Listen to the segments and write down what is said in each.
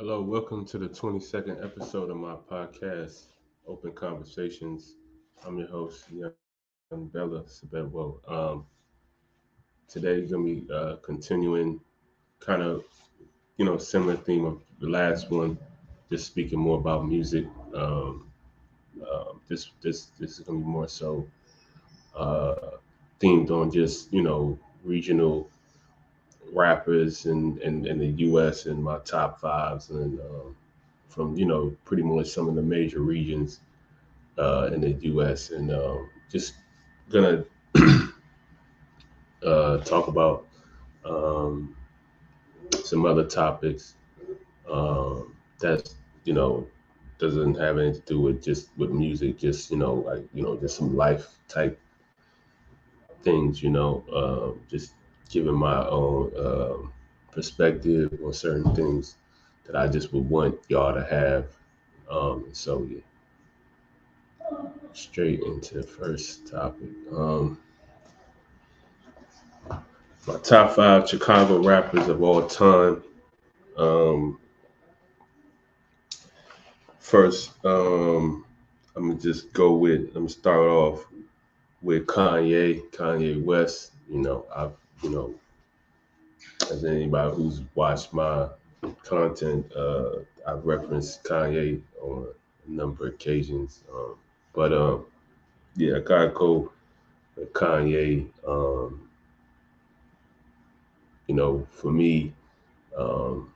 Hello, welcome to the 22nd episode of my podcast, Open Conversations. I'm your host, Young Bella Sabetwo. Today's gonna be continuing kind of similar theme of the last one, just speaking more about music. This is gonna be more so uh, themed on just regional rappers in the U.S. and my top fives and from pretty much some of the major regions in the U.S. and just gonna talk about um, some other topics that you know doesn't have anything to do with just with music, just just some life type things, just giving my own perspective on certain things that I just would want y'all to have. So yeah, straight into the first topic. My top five Chicago rappers of all time. Um, First, I'm gonna just go with. I'm gonna start off with Kanye West. You know, as anybody who's watched my content, I've referenced Kanye on a number of occasions. But yeah, I gotta go with Kanye. For me, um,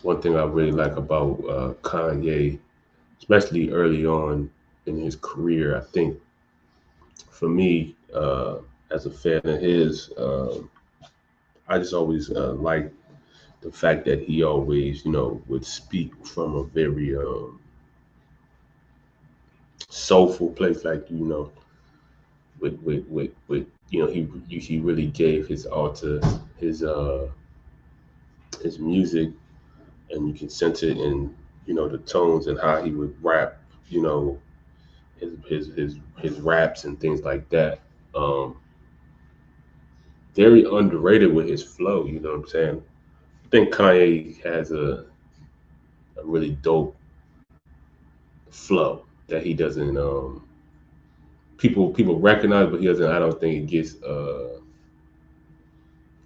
one thing I really like about Kanye, especially early on in his career, I think for me, as a fan of his, I just always liked the fact that he always, would speak from a very soulful place, like he really gave his all to his his music, and you can sense it in the tones and how he would rap, you know, his raps and things like that. Um, Very underrated with his flow. You know what I'm saying? I think Kanye has a really dope flow that he doesn't people recognize, but he doesn't. I don't think it gets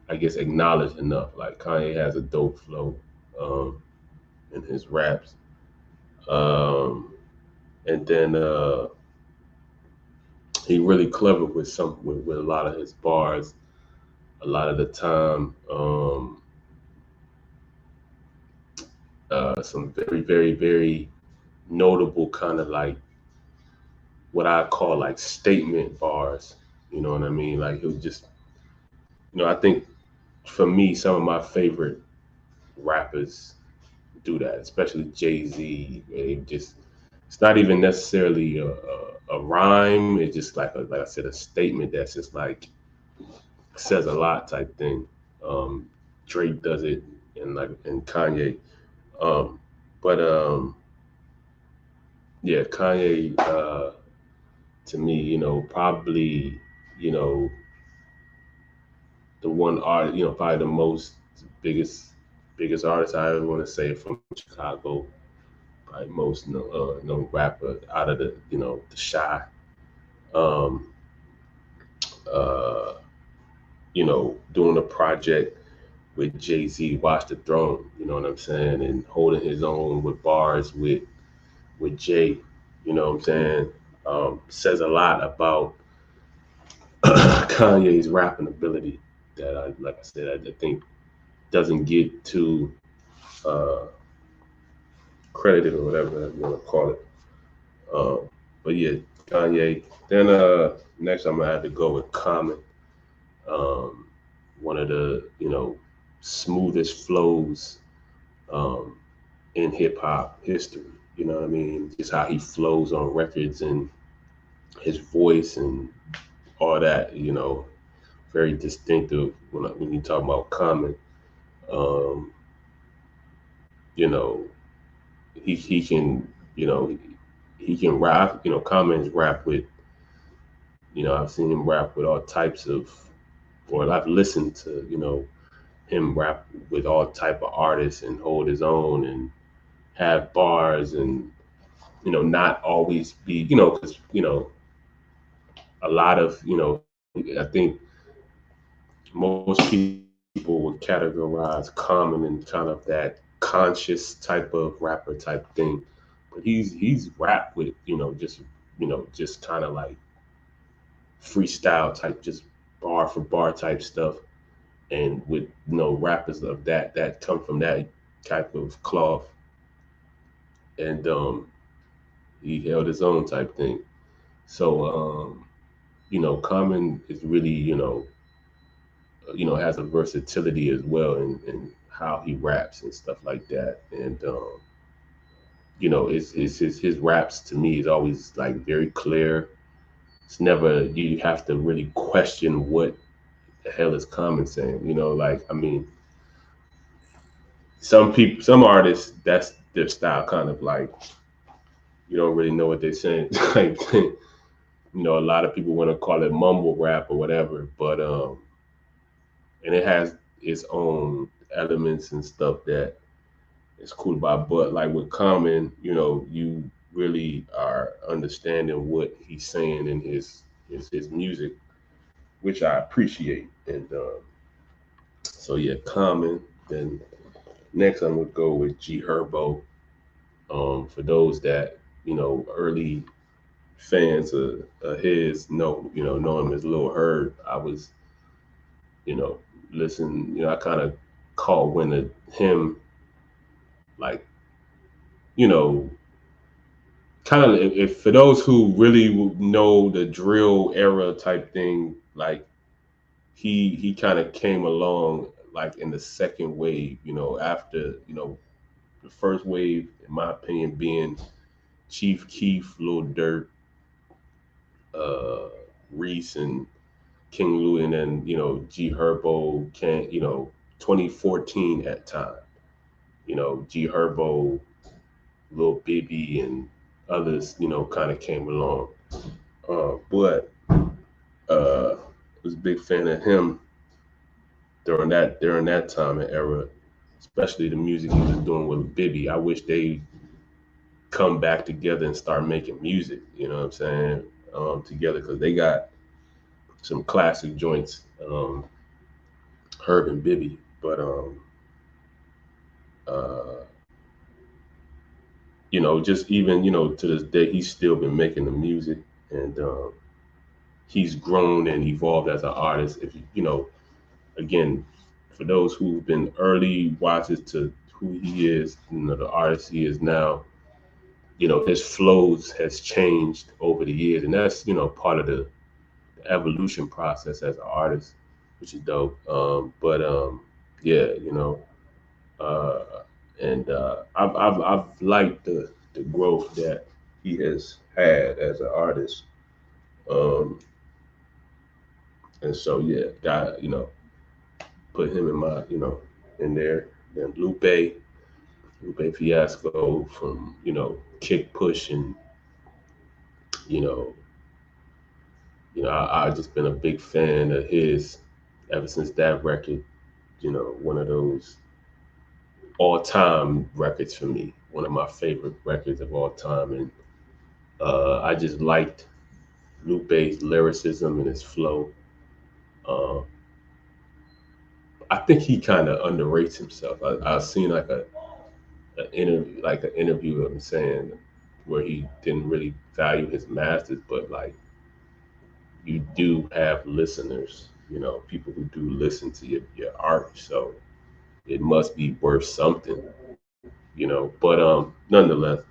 I guess acknowledged enough. Like Kanye has a dope flow um, in his raps, um, and then he really clever with with a lot of his bars. A lot of the time, some very notable kind of like what I call like statement bars. You know what I mean? Like he'll just, I think for me, some of my favorite rappers do that, especially Jay Z. It's not even necessarily a rhyme. It's just like I said, a statement that's just like says a lot type thing. Um, Drake does it, and Kanye. Um, but yeah, Kanye to me, probably you know the one art, probably the most biggest artist I ever want to say from Chicago, probably most known rapper out of the the Shy. Um, uh, doing a project with Jay Z, Watch the Throne. You know what I'm saying, and holding his own with bars with Jay. You know what I'm saying. Says a lot about Kanye's rapping ability that like I said, I think doesn't get too uh, credited or whatever you want to call it. Um, but yeah, Kanye. Then next I'm gonna have to go with Common. Um, One of the smoothest flows um, in hip hop history. You know what I mean? Just how he flows on records and his voice and all that. Very distinctive when you talk about Common. Um, you know, he can he can rap. Common's rap with I've seen him rap with all types of, or I've listened to him rap with all type of artists and hold his own and have bars and not always be because a lot of I think most people would categorize Common in kind of that conscious type of rapper type thing, but he's rap with just kind of like freestyle type, just bar for bar type stuff, and with rappers of that come from that type of cloth, and he held his own type thing. So Common is really has a versatility as well in how he raps and stuff like that, and his raps to me is always like very clear. It's never you have to really question what the hell is Common saying. Like I mean, some artists that's their style, kind of like you don't really know what they're saying. Like a lot of people want to call it mumble rap or whatever, but and it has its own elements and stuff that is cool about. But like with Common, you really are understanding what he's saying in his music, which I appreciate. And so yeah, Common. Then next I'm gonna go with G Herbo. For those that early fans of his know him as Lil Herb. I was you know listen. I kind of caught wind of him, like you know kind of if for those who really know the drill era type thing, like he kind of came along like in the second wave, after the first wave, in my opinion, being Chief Keef, Lil Durk, uh, Reese, and King Louie, and then G Herbo, can 2014 at time, G Herbo, Lil Bibby, and others, kind of came along. But was a big fan of him during that time and era, especially the music he was doing with Bibby. I wish they come back together and start making music. You know what I'm saying? Together because they got some classic joints, Herb and Bibby. But uh, just even to this day, he's still been making the music, and he's grown and evolved as an artist. If again, for those who've been early watchers to who he is, the artist he is now, his flows has changed over the years, and that's part of the evolution process as an artist, which is dope. But yeah, uh, and I've liked the growth that he has had as an artist. Um, and so yeah, got put him in my in there. Then Lupe Fiasco from Kick Push, and you know I just been a big fan of his ever since that record. One of those all time records for me, one of my favorite records of all time, and I just liked Lupe's lyricism and his flow. Uh, I think he kind of underrates himself. I've seen like an interview of him saying where he didn't really value his masters, but like you do have listeners, people who do listen to your art, so it must be worth something, But nonetheless,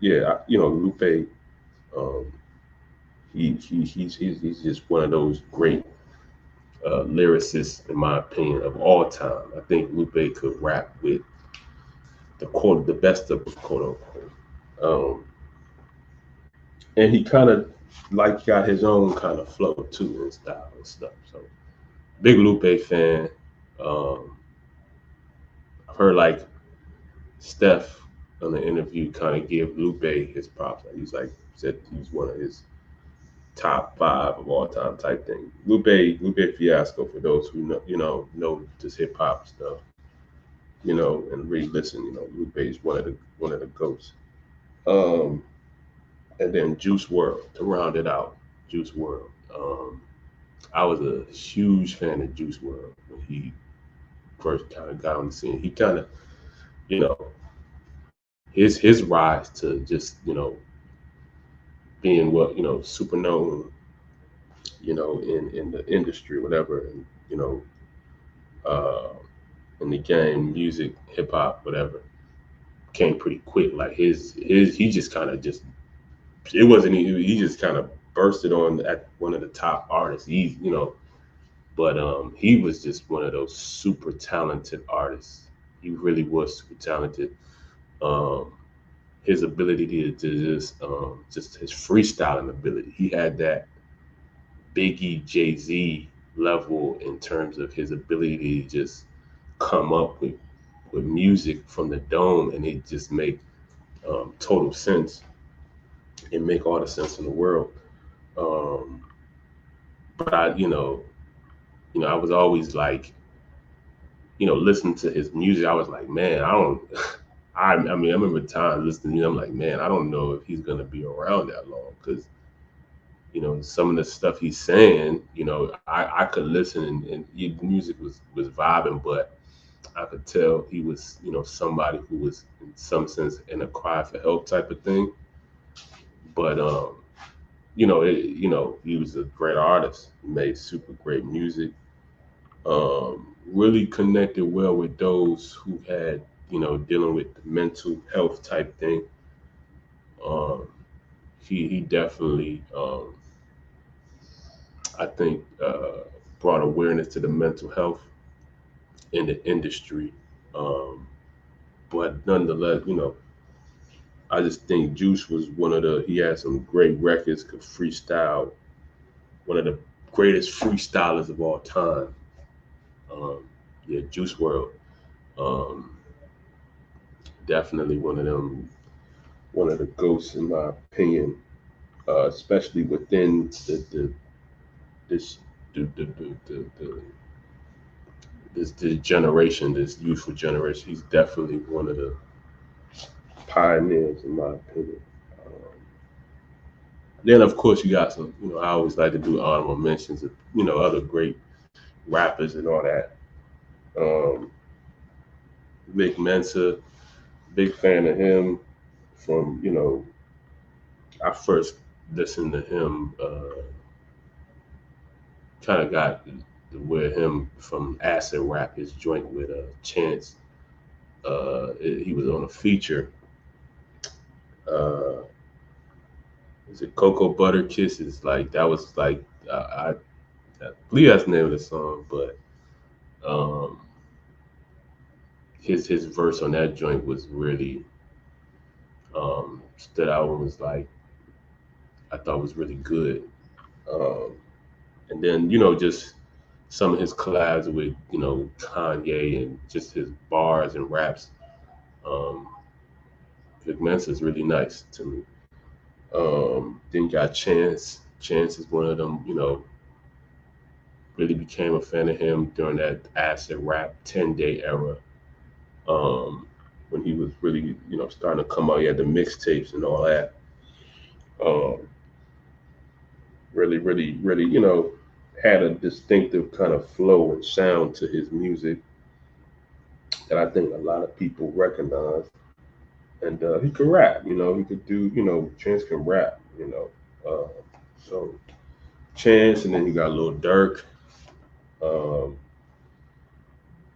yeah, Lupe, um, he's just one of those great lyricists, in my opinion, of all time. I think Lupe could rap with the best of quote unquote. And he kind of like got his own kind of flow too and style and stuff. So big Lupe fan. Um, I've heard like Steph on the interview kind of give Lupe his props. Like he's like said he's one of his top 5 of all time type thing. Lupe Fiasco, for those who know this hip hop stuff, and really listen. Lupe is one of the goats. Um, and then Juice World to round it out. Juice World. I was a huge fan of Juice World when he first kind of got on the scene. He kind of, you know, his rise to just being what super known, in the industry, whatever, and uh, in the game, music, hip hop, whatever, came pretty quick. Like his he just kind of just it wasn't he just kind of bursted on at one of the top artists. But he was just one of those super talented artists. He really was super talented. Um, his ability to just his freestyling ability. He had that Biggie, Jay-Z level in terms of his ability to just come up with music from the dome, and it just make total sense and make all the sense in the world. Um, but I was always like, listening to his music. I was like, man, I don't. I mean, I remember times listening to him. I'm like, man, I don't know if he's gonna be around that long because some of the stuff he's saying. I could listen and the music was vibing, but I could tell he was somebody who was in some sense in a cry for help type of thing. But he was a great artist. He made super great music. Really connected well with those who had, dealing with the mental health type thing. Um, he definitely, I think, brought awareness to the mental health in the industry. Um, but nonetheless, I just think Juice was he had some great records, could freestyle, one of the greatest freestylers of all time. Um, yeah, Juice World. Um, Definitely one of the ghosts in my opinion, especially within this the this generation, this youthful generation. He's definitely one of the pioneers in my opinion. Um, then of course you got some, I always like to do honorable mentions of other great rappers and all that. Um, Vic Mensa, big fan of him from I first listened to him. Kind of got with him from acid rap, his joint with Chance. He was on a feature. Uh, is it Cocoa Butter Kisses? Like that was like I believe that's the name of the song, but um, his verse on that joint was really stood out and was like I thought was really good. Um, and then just some of his collabs with Kanye and just his bars and raps. Um, Vic Mensa is really nice to me. Then you got Chance. Chance is one of them. Really became a fan of him during that acid rap 10-day era. Um, when he was really starting to come out. He had the mixtapes and all that. Um, really, really, really, had a distinctive kind of flow and sound to his music that I think a lot of people recognize. And he could rap, he could do, Chance can rap, so Chance, and then you got Lil Durk. Um,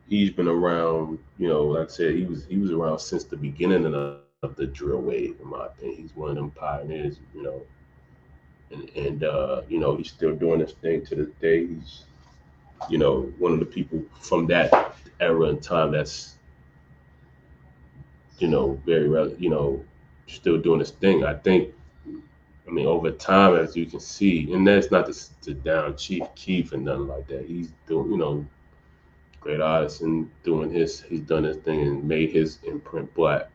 he's been around, like I said, he was around since the beginning of the drill wave, in my opinion. He's one of them pioneers, and he's still doing this thing to this day. He's, one of the people from that era and time that's, very, still doing this thing. I think, I mean, over time, as you can see, and that's not to down Chief Keef and nothing like that. He's doing, great artist and he's done his thing and made his imprint. But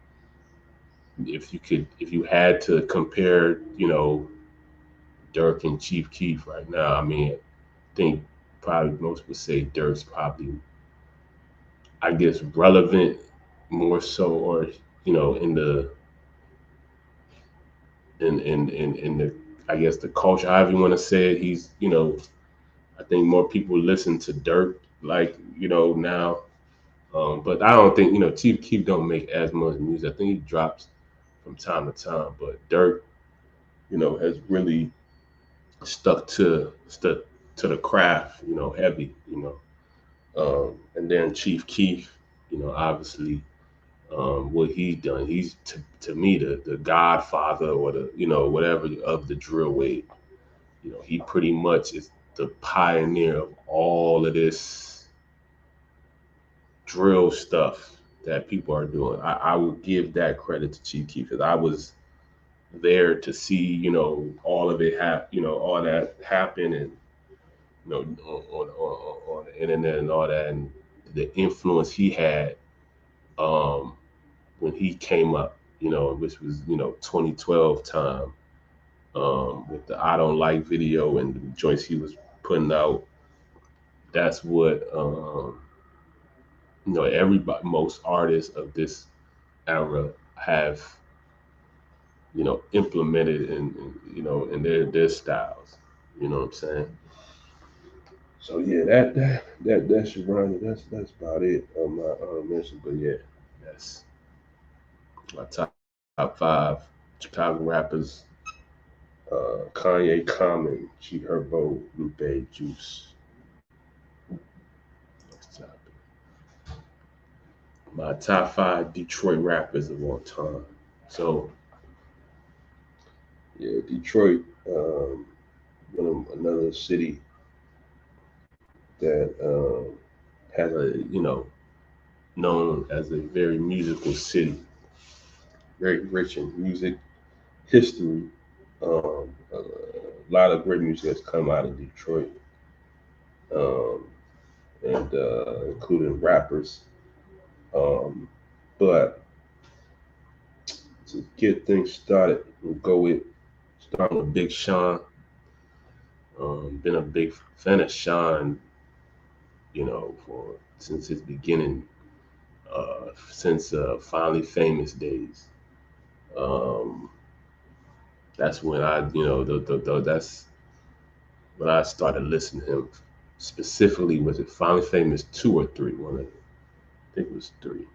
if you had to compare, Dirk and Chief Keef right now. I mean, I think probably most would say Dirk's probably, I guess, relevant more so, or in the in the, I guess, the culture, however you want to say it. He's, I think more people listen to Dirk, like, now. But I don't think, Chief Keef don't make as much music. I think he drops from time to time, but Dirk, has really stuck to the craft, heavy, and then Chief Keef, obviously, what he's done. He's to me the godfather, or the, whatever, of the drill wave. He pretty much is the pioneer of all of this drill stuff that people are doing. I would give that credit to Chief Keef, because I was there to see, all of it all that happen, and on the internet and all that, and the influence he had, um, when he came up, which was 2012 time, with the "I Don't Like" video and the joints he was putting out. That's what, everybody, most artists of this era have, implemented in their styles. You know what I'm saying? So yeah, that should run it. That's about it on my mention. But yeah, that's my top five Chicago rappers: Kanye, Common, G Herbo, Lupe, Juice. Next topic. My top five Detroit rappers of all time. So yeah, Detroit, another city that has a, known as a very musical city, very rich in music history. A lot of great music has come out of Detroit, um, and including rappers. Um, but to get things started, we'll go with starting with Big Sean. Been a big fan of Sean, for since his beginning, since Finally Famous days. Um, that's when I, that's when I started listening to him. Specifically, was it Finally Famous 2 or 3? One of them. I think it was 3.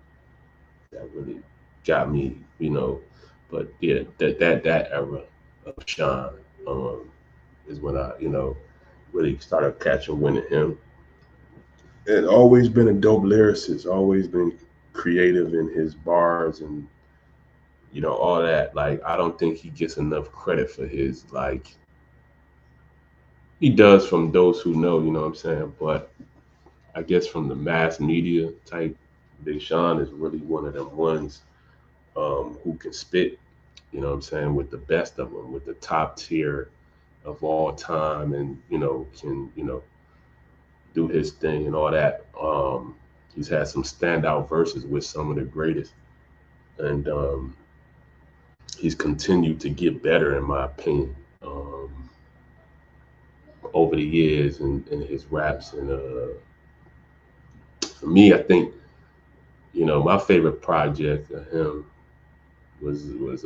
That really got me, But yeah, that era of Sean, is when I, really started catching wind of him. And always been a dope lyricist. Always been creative in his bars, and all that. Like, I don't think he gets enough credit for his, like, he does from those who know, you know what I'm saying? But I guess from the mass media type, Big Sean is really one of them ones, who can spit, what I'm saying, with the best of them, with the top tier of all time, and, can, do his thing and all that. He's had some standout verses with some of the greatest. And he's continued to get better, in my opinion, over the years, in his raps. And for me, I think, my favorite project of him was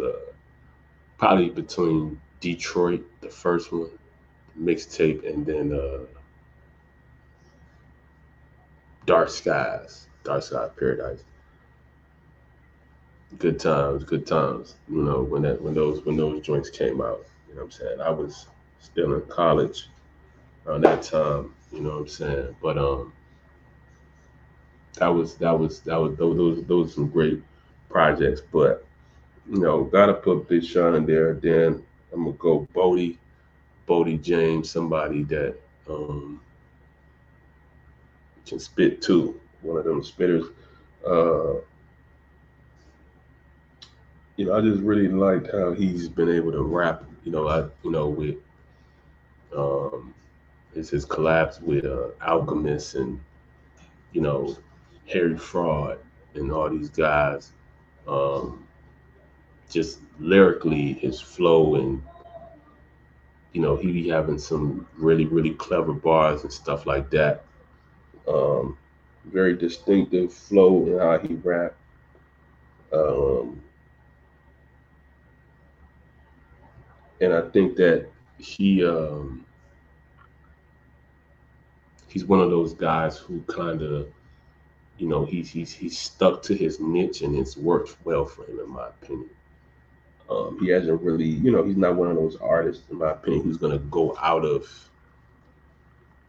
probably between Detroit, the first one, mixtape, and then Dark Skies Paradise. Good times. When those joints came out. You know what I'm saying? I was still in college around that time. You know what I'm saying? But those are some great projects. But gotta put Big Sean in there. Then I'm gonna go Bodie James, somebody that can spit too. One of them spitters. Uh, I just really liked how he's been able to rap. With um, his collabs with Alchemist, and Harry Fraud, and all these guys. Um, just lyrically, his flow, and he be having some really, really clever bars and stuff like that. Um, Very distinctive flow in how he rap. Um, and I think that he he's one of those guys who kind of, he's stuck to his niche and it's worked well for him, in my opinion. He hasn't really, he's not one of those artists, in my opinion, who's gonna go out of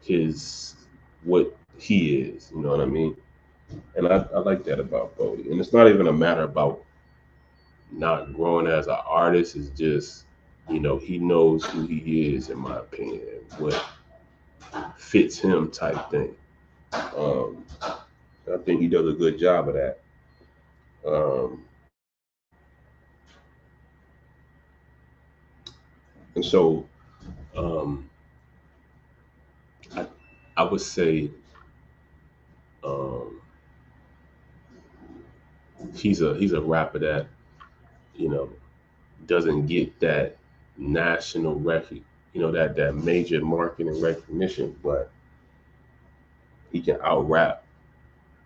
his what he is. You know what I mean? And I like that about Bodie. And it's not even a matter about not growing as an artist. It's just, he knows who he is, in my opinion, and what fits him type thing. Um, I think he does a good job of that. Um, and so um, I, I would say um, he's a rapper that you know doesn't get that national record, that major marketing recognition, but he can out rap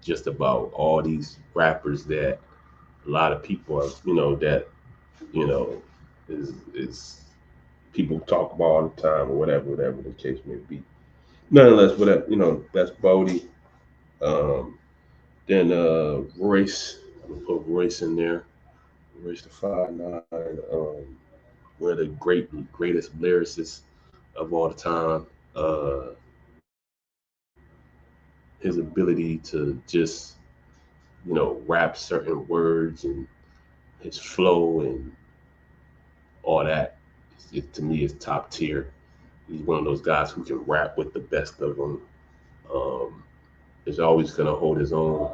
just about all these rappers that a lot of people are, that you know is people talk about all the time, or whatever the case may be. Nonetheless, whatever, that's Bodie. Um, then Royce, I'm gonna put Royce in there. Royce the 5'9", one of the greatest lyricists of all the time. Uh, his ability to just, rap certain words and his flow and all that, to me, is top tier. He's one of those guys who can rap with the best of them. Um, is always going to hold his own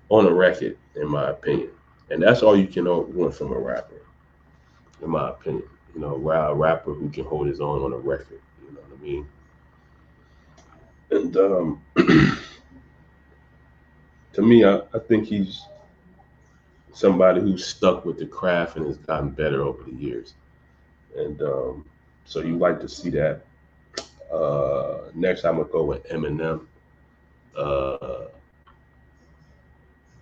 on a record, in my opinion. And that's all you can want from a rapper, in my opinion. A rapper who can hold his own on a record. You know what I mean? And to me, I think he's somebody who's stuck with the craft and has gotten better over the years. And so you like to see that. Next, I'm gonna go with Eminem. Uh,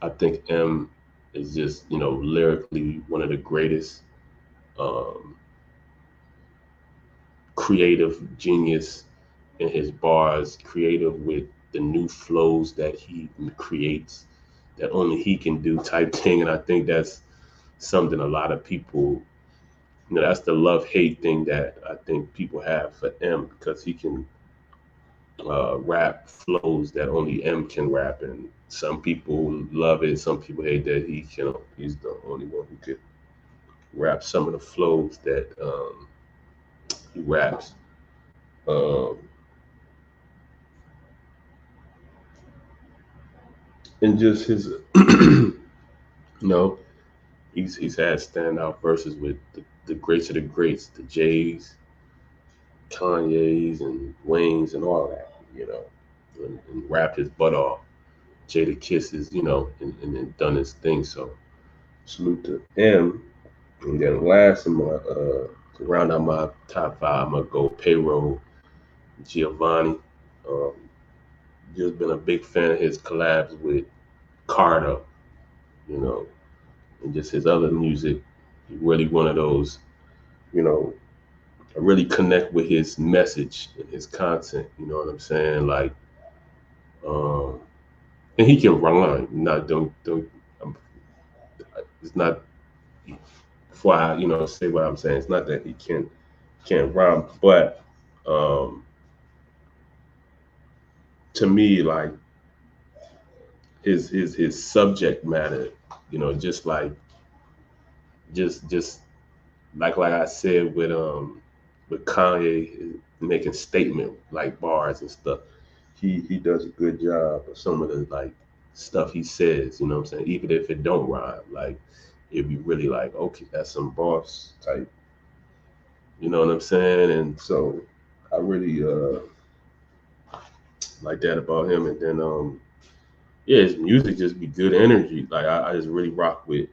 I think M is just lyrically one of the greatest, um, creative genius in his bars, creative with the new flows that he creates that only he can do type thing. And I think that's something a lot of people, that's the love hate thing that I think people have for M, because he can rap flows that only M can rap, and some people love it, some people hate that he's the only one who could rap some of the flows that he raps. Um, and just his, know, he's had standout verses with the greats of the greats, the Jays, Kanye's, and Wayne's, and all that, and rapped his butt off. Jada Kisses, and done his thing. So salute to M. And then last in my to round out my top five, I'm gonna go Payroll, Giovanni. Um, just been a big fan of his collabs with Carter, you know, and just his other music. He really one of those, you know, I really connect with his message and his content. You know what I'm saying? Like, um, and he can rhyme. Not don't. Um, it's not before I say what I'm saying. It's not that he can't rhyme, but um, to me, like his subject matter, just like just like I said with Kanye making statement like bars and stuff. He does a good job of some of the like stuff he says, you know what I'm saying? Even if it don't rhyme, like it'd be really like, okay, that's some boss type, you know what I'm saying? And so I really like that about him. And then yeah, his music just be good energy. Like I just really rock with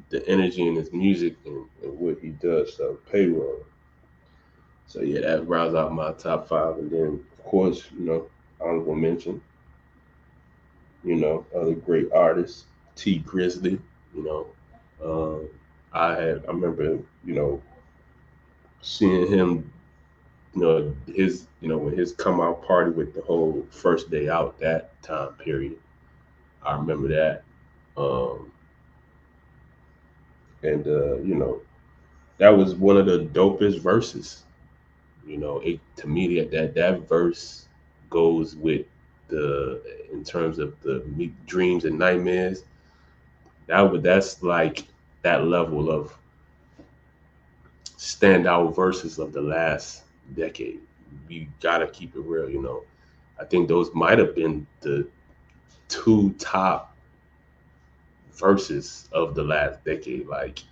the energy in his music and what he does. So Payroll. So yeah, that rounds out my top five. And then of course, honorable mention, other great artists, T Grizzly, you know. Um, I remember, seeing him, his when his come out party with the whole first day out, that time period. I remember that. Um, and that was one of the dopest verses. It to me that verse goes with the in terms of the dreams and nightmares. That's like that level of standout verses of the last decade. You gotta keep it real. I think those might have been the two top verses of the last decade, like,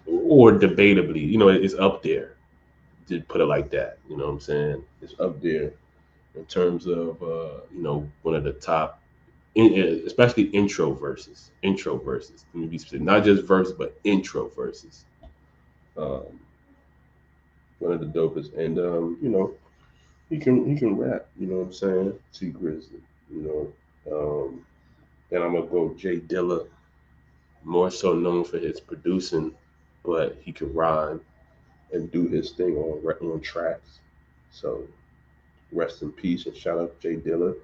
or debatably, it's up there. To put it like that, you know what I'm saying? It's up there in terms of one of the top, especially intro verses. Let me be specific, not just verse, but intro verses. Um, One of the dopest, and he can rap. You know what I'm saying? T Grizzly. You then I'm gonna go Jay Dilla, more so known for his producing, but he can rhyme and do his thing on tracks. So rest in peace and shout out Jay Dilla.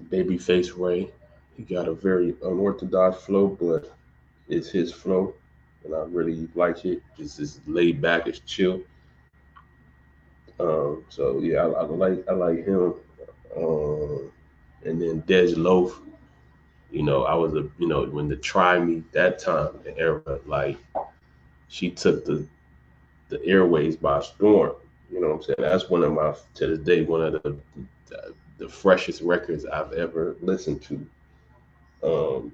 Babyface Ray, he got a very unorthodox flow, but it's his flow, and I really like it. It's just laid back, it's chill. So yeah, I like him. Um, and then Dej Loaf, I was when the Try Me that time, the era, like she took the airways by storm. You know what I'm saying? That's one of my to this day one of the freshest records I've ever listened to.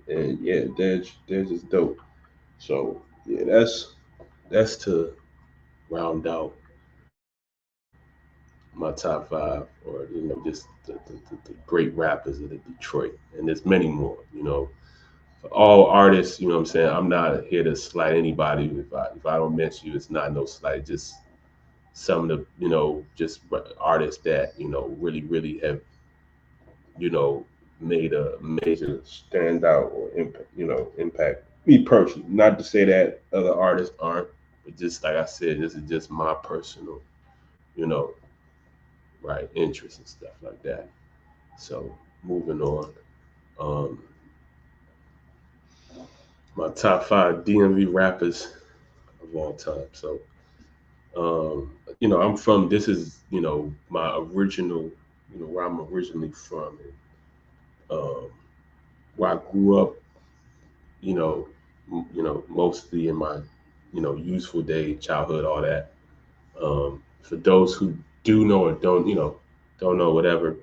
And yeah, Dej is dope. So yeah, that's to round out my top five, or just the great rappers of the Detroit, and there's many more. For all artists, what I'm saying. I'm not here to slight anybody. If I don't mention you, it's not no slight. Just some of the just artists that really really have you know made a major standout or impact me personally. Not to say that other artists aren't, but just like I said, this is just my personal you know right interest and stuff like that. So moving on, um, my top five DMV rappers of all time. So I'm from. This is my original, where I'm originally from, and where I grew up. You know, mostly in my youthful day, childhood, all that. For those who do know or don't know, whatever,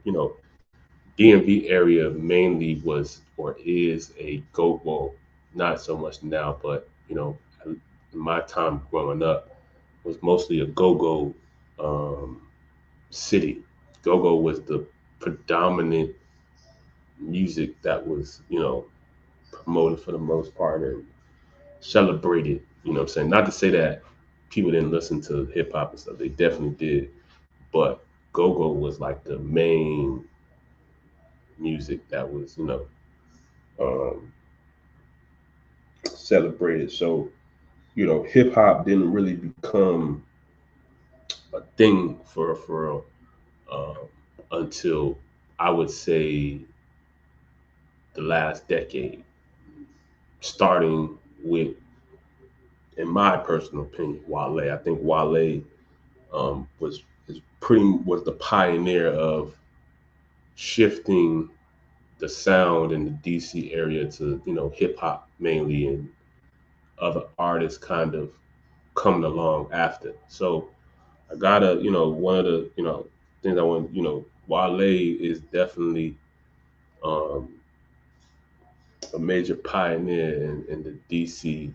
DMV area mainly was or is a go well, not so much now, but in my time growing up was mostly a go-go um, city. Go-go was the predominant music that was promoted for the most part and celebrated. You know what I'm saying? Not to say that people didn't listen to hip hop and stuff. They definitely did. But go-go was like the main music that was um, celebrated. So hip hop didn't really become a thing for until I would say the last decade, starting with, in my personal opinion, Wale. I think Wale was was the pioneer of shifting the sound in the DC area to hip hop mainly, and other artists kind of coming along after. So I gotta one of the things I want Wale is definitely um, a major pioneer in the DC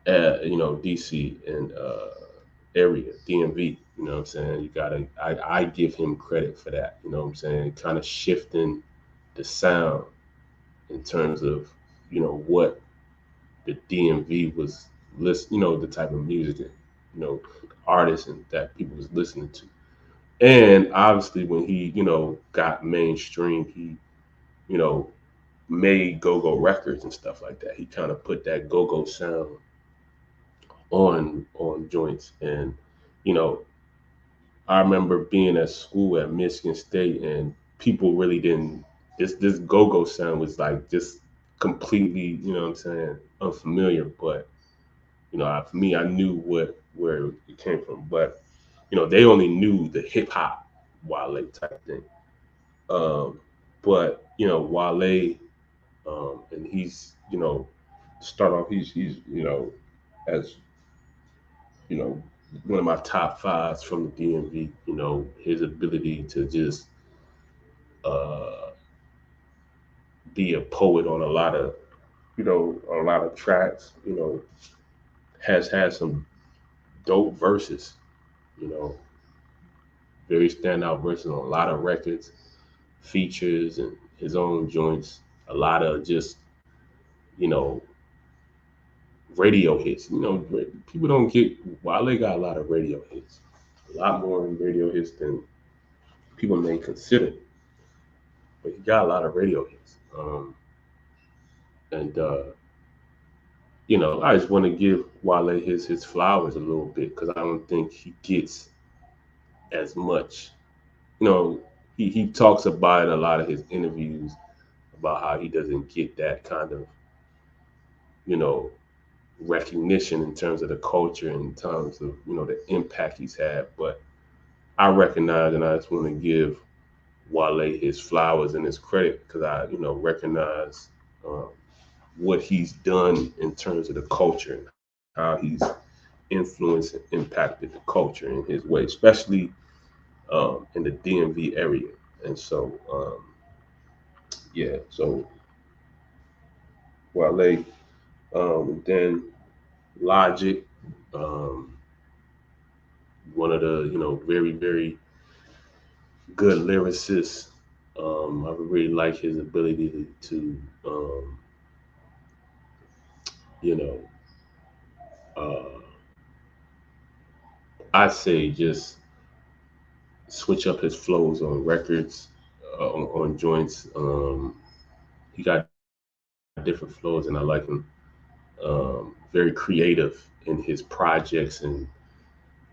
DC and area, DMV. You know what I'm saying? I give him credit for that. You know what I'm saying? Kind of shifting the sound in terms of, what the DMV was the type of music. artists and that people was listening to. And obviously, when he got mainstream, he you know made go-go records and stuff like that. He kind of put that go-go sound on joints. And you know I remember being at school at Michigan State, and people really didn't. This go-go sound was like just completely, what I'm saying, unfamiliar. But for me, I knew where it came from. But they only knew the hip hop Wale type thing. Um, but Wale, and he's start off. He's as you know one of my top fives from the DMV. His ability to just uh, be a poet on a lot of tracks. Has had some dope verses. You know, very standout verses on a lot of records, features, and his own joints. A lot of just you know radio hits. People don't get Wale got a lot of radio hits. A lot more radio hits than people may consider. But he got a lot of radio hits. And I just want to give Wale his flowers a little bit because I don't think he gets as much. You know, he talks about it in a lot of his interviews about how he doesn't get that kind of you know recognition in terms of the culture, in terms of the impact he's had. But I recognize, and I just want to give Wale his flowers and his credit because I recognize um, what he's done in terms of the culture and how he's influenced and impacted the culture in his way, especially in the DMV area. And so, yeah, so Wale, then Logic, um, one of the very very good lyricists. I really like his ability to you know, uh, I say just switch up his flows on records, on joints. He got different flows, and I like him. Very creative in his projects, and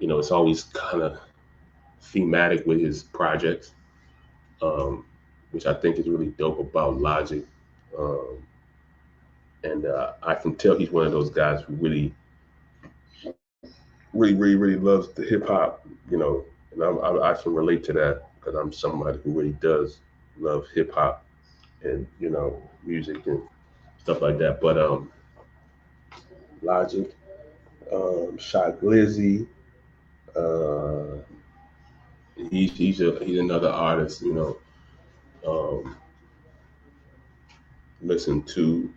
it's always kind of thematic with his projects, um, which I think is really dope about Logic. Um, and I can tell he's one of those guys who really loves the hip hop. And I can relate to that because I'm somebody who really does love hip hop and music and stuff like that. But Logic, Shy Glizzy, uh, he's another artist. Um, listen to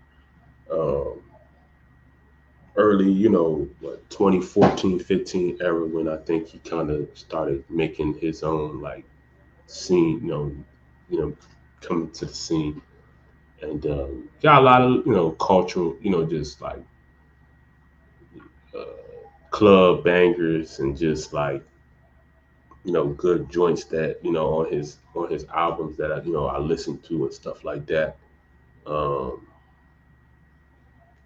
um, early, 2014, 15 era when I think he kind of started making his own like scene, you know, coming to the scene, and got a lot of cultural, just like uh, club bangers and just like good joints that on his albums that I listen to and stuff like that. Um,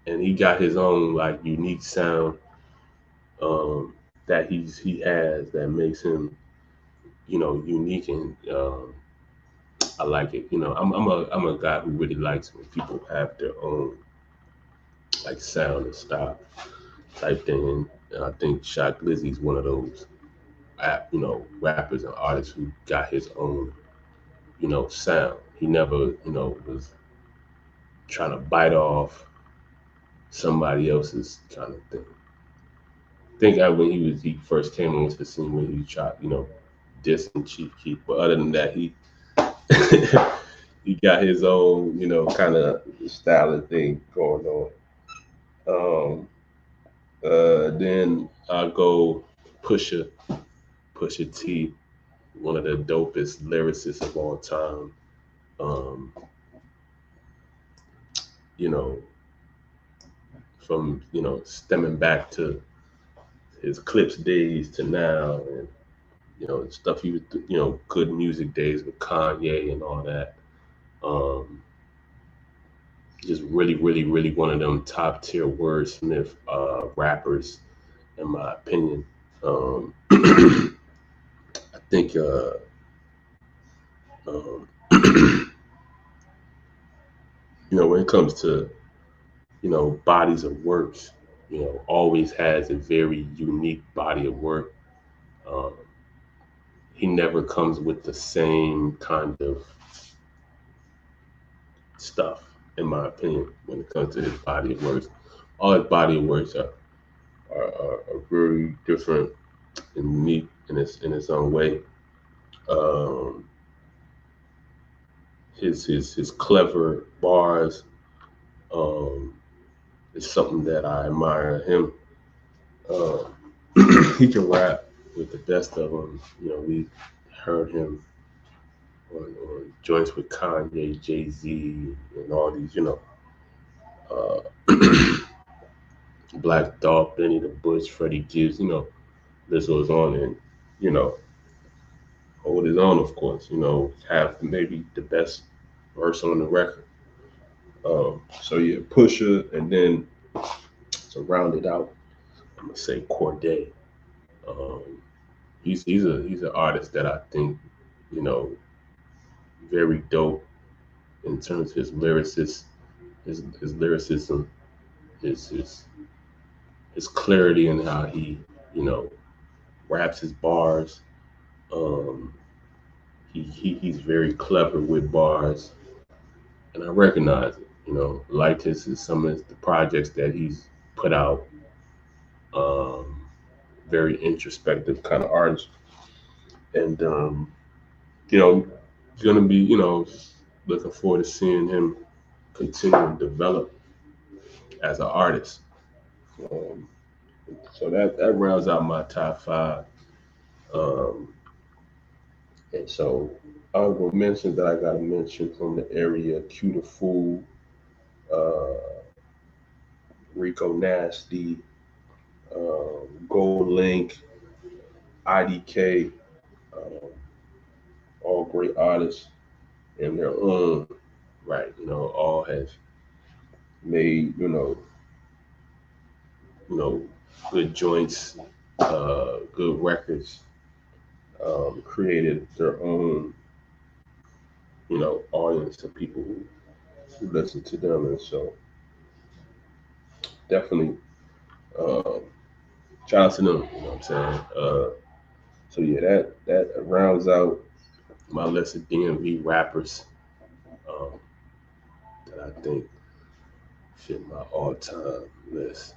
and he got his own like unique sound that he has that makes him unique, and I like it. I'm a guy who really likes when people have their own like sound and style type thing. And I think Shock Lizzie's one of those rappers and artists who got his own sound. He never was trying to bite off somebody else's kind of thing. Think of when he first came onto the scene when he tried dissing Chief Keef, but other than that he got his own kind of style and thing going on. Um, then I go Pusha Pusha T, one of the dopest lyricists of all time. Um, you know, from stemming back to his Clips days to now, and stuff he was, good music days with Kanye and all that. Just really, really, really one of them top tier wordsmith rappers, in my opinion. I think when it comes to bodies of works, always has a very unique body of work. Um, he never comes with the same kind of stuff, in my opinion, when it comes to his body of works. All his body of works are very different and unique in its own way. His clever bars is something that I admire him. He can rap with the best of them. We heard him on joints with Kanye, Jay-Z, and all these, uh, Black Thought, Benny the Butch, Freddie Gibbs, this goes on, and hold his own, of course. Have maybe the best verse on the record. So yeah, Pusha, and then to round it out, I'm gonna say Cordae. He's an artist that I think very dope in terms of his lyricism, his clarity and how he raps his bars. He's very clever with bars, and I recognize it. Like this is some of the projects that he's put out. Very introspective kind of artist, and gonna be looking forward to seeing him continue to develop as an artist. So that rounds out my top 5. And so honorable mentions that I gotta mention from the area: Q the Fool, Rico Nasty, Gold Link, IDK, all great artists in their own right. All have made good joints, good records, created their own audience of people who listen to them, and so definitely shout out to them. You know what I'm saying? So yeah, that rounds out my list of DMV rappers that I think fit my all-time list.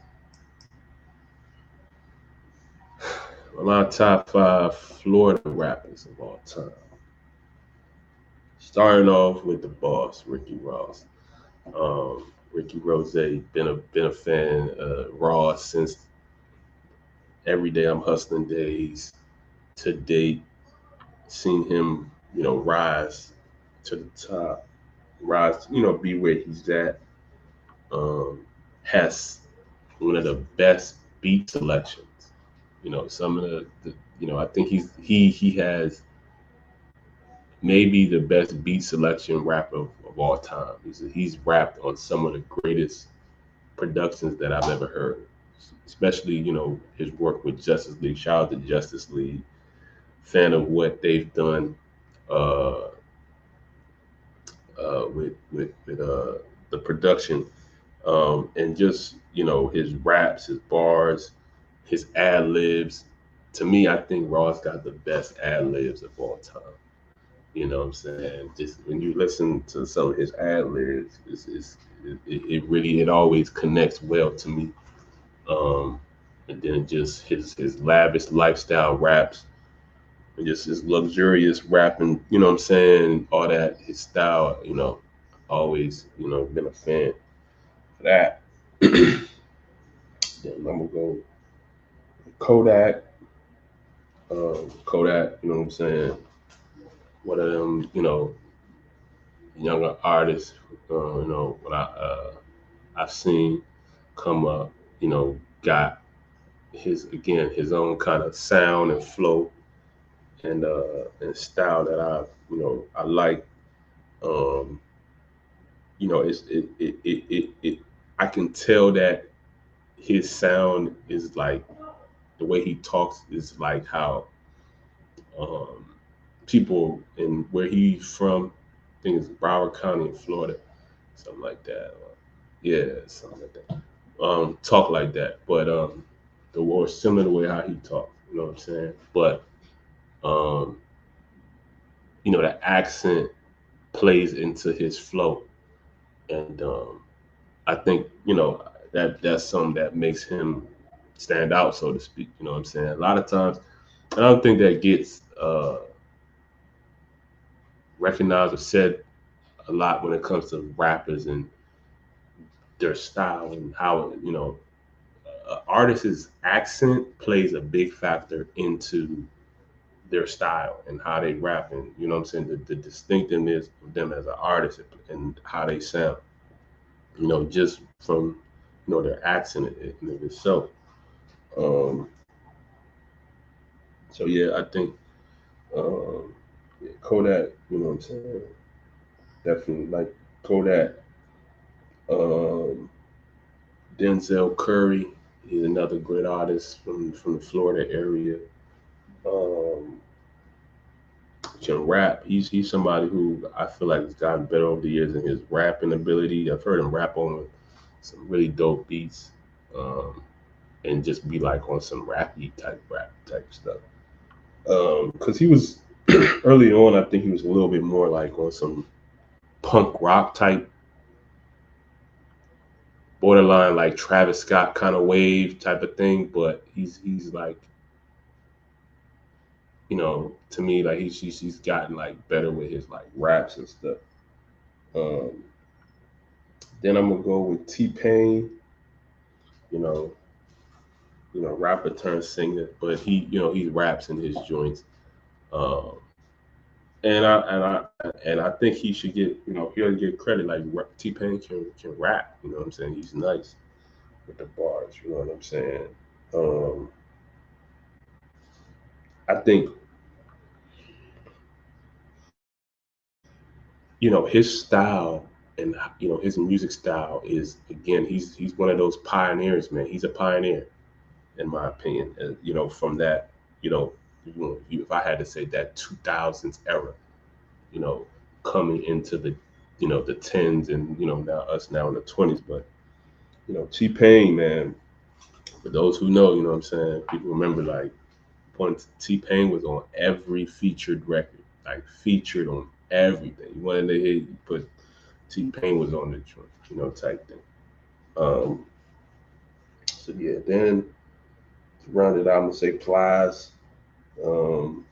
My top 5 Florida rappers of all time. Starting off with the boss, Ricky Ross. Ricky Rose, been a fan of Ross since Every Day I'm Hustling days to date. Seen him, rise to the top, be where he's at. Has one of the best beat selections. Some of the I think he has maybe the best beat selection rapper of all time. He's rapped on some of the greatest productions that I've ever heard, especially his work with Justice League. Shout out to Justice League. Fan of what they've done with the production, and just his raps, his bars, his ad libs. To me, I think Ross got the best ad libs of all time. You know what I'm saying? Just when you listen to some of his ad libs, it always connects well to me. And then just his lavish lifestyle raps, and just his luxurious rapping, you know what I'm saying? All that, his style, always, been a fan of that. Then I'm gonna go Kodak. Kodak, you know what I'm saying? One of them, younger artists, what I've seen come up, got his own kind of sound and flow and style that I like. Um, it I can tell that his sound is like the way he talks is like how um, people in where he's from, I think it's Broward County in Florida, something like that. Yeah, something like that. Talk like that, but the or similar to the way how he talks. You know what I'm saying? But um, the accent plays into his flow, and I think that's something that makes him stand out, so to speak. You know what I'm saying? A lot of times, I don't think that gets recognized or said a lot when it comes to rappers and their style and how artist's accent plays a big factor into their style and how they rap and what I'm saying the distinctiveness of them as an artist and how they sound. Just from their accent in of itself. Um, so yeah, I think yeah, Kodak. You know what I'm saying? Definitely like Kodak. Um, Denzel Curry. He's another great artist from the Florida area. Um, can rap. He's somebody who I feel like has gotten better over the years in his rapping ability. I've heard him rap on some really dope beats, and just be like on some rappy type rap type stuff. Because he was early on, I think he was a little bit more like on some punk rock type, borderline like Travis Scott kind of wave type of thing. But he's like, to me, like he's gotten like better with his like raps and stuff. Um, then I'm gonna go with T Pain. You know, rapper turned singer, but he raps in his joints. Um, and I think he should get he'll get credit like T Pain can rap. You know what I'm saying? He's nice with the bars. You know what I'm saying? Um, I think his style and his music style is again he's one of those pioneers, man. He's a pioneer in my opinion. From that, you know, if I had to say that 2000s era, you know, coming into the tens and now us now in the 20s, but T Pain, man. For those who know, you know what I'm saying. People remember like when T Pain was on every featured record, like featured on everything. You wanted to hear, you put T Pain was on the joint, type thing. Um, so yeah, then to round it out, I'm gonna say Plies. Um,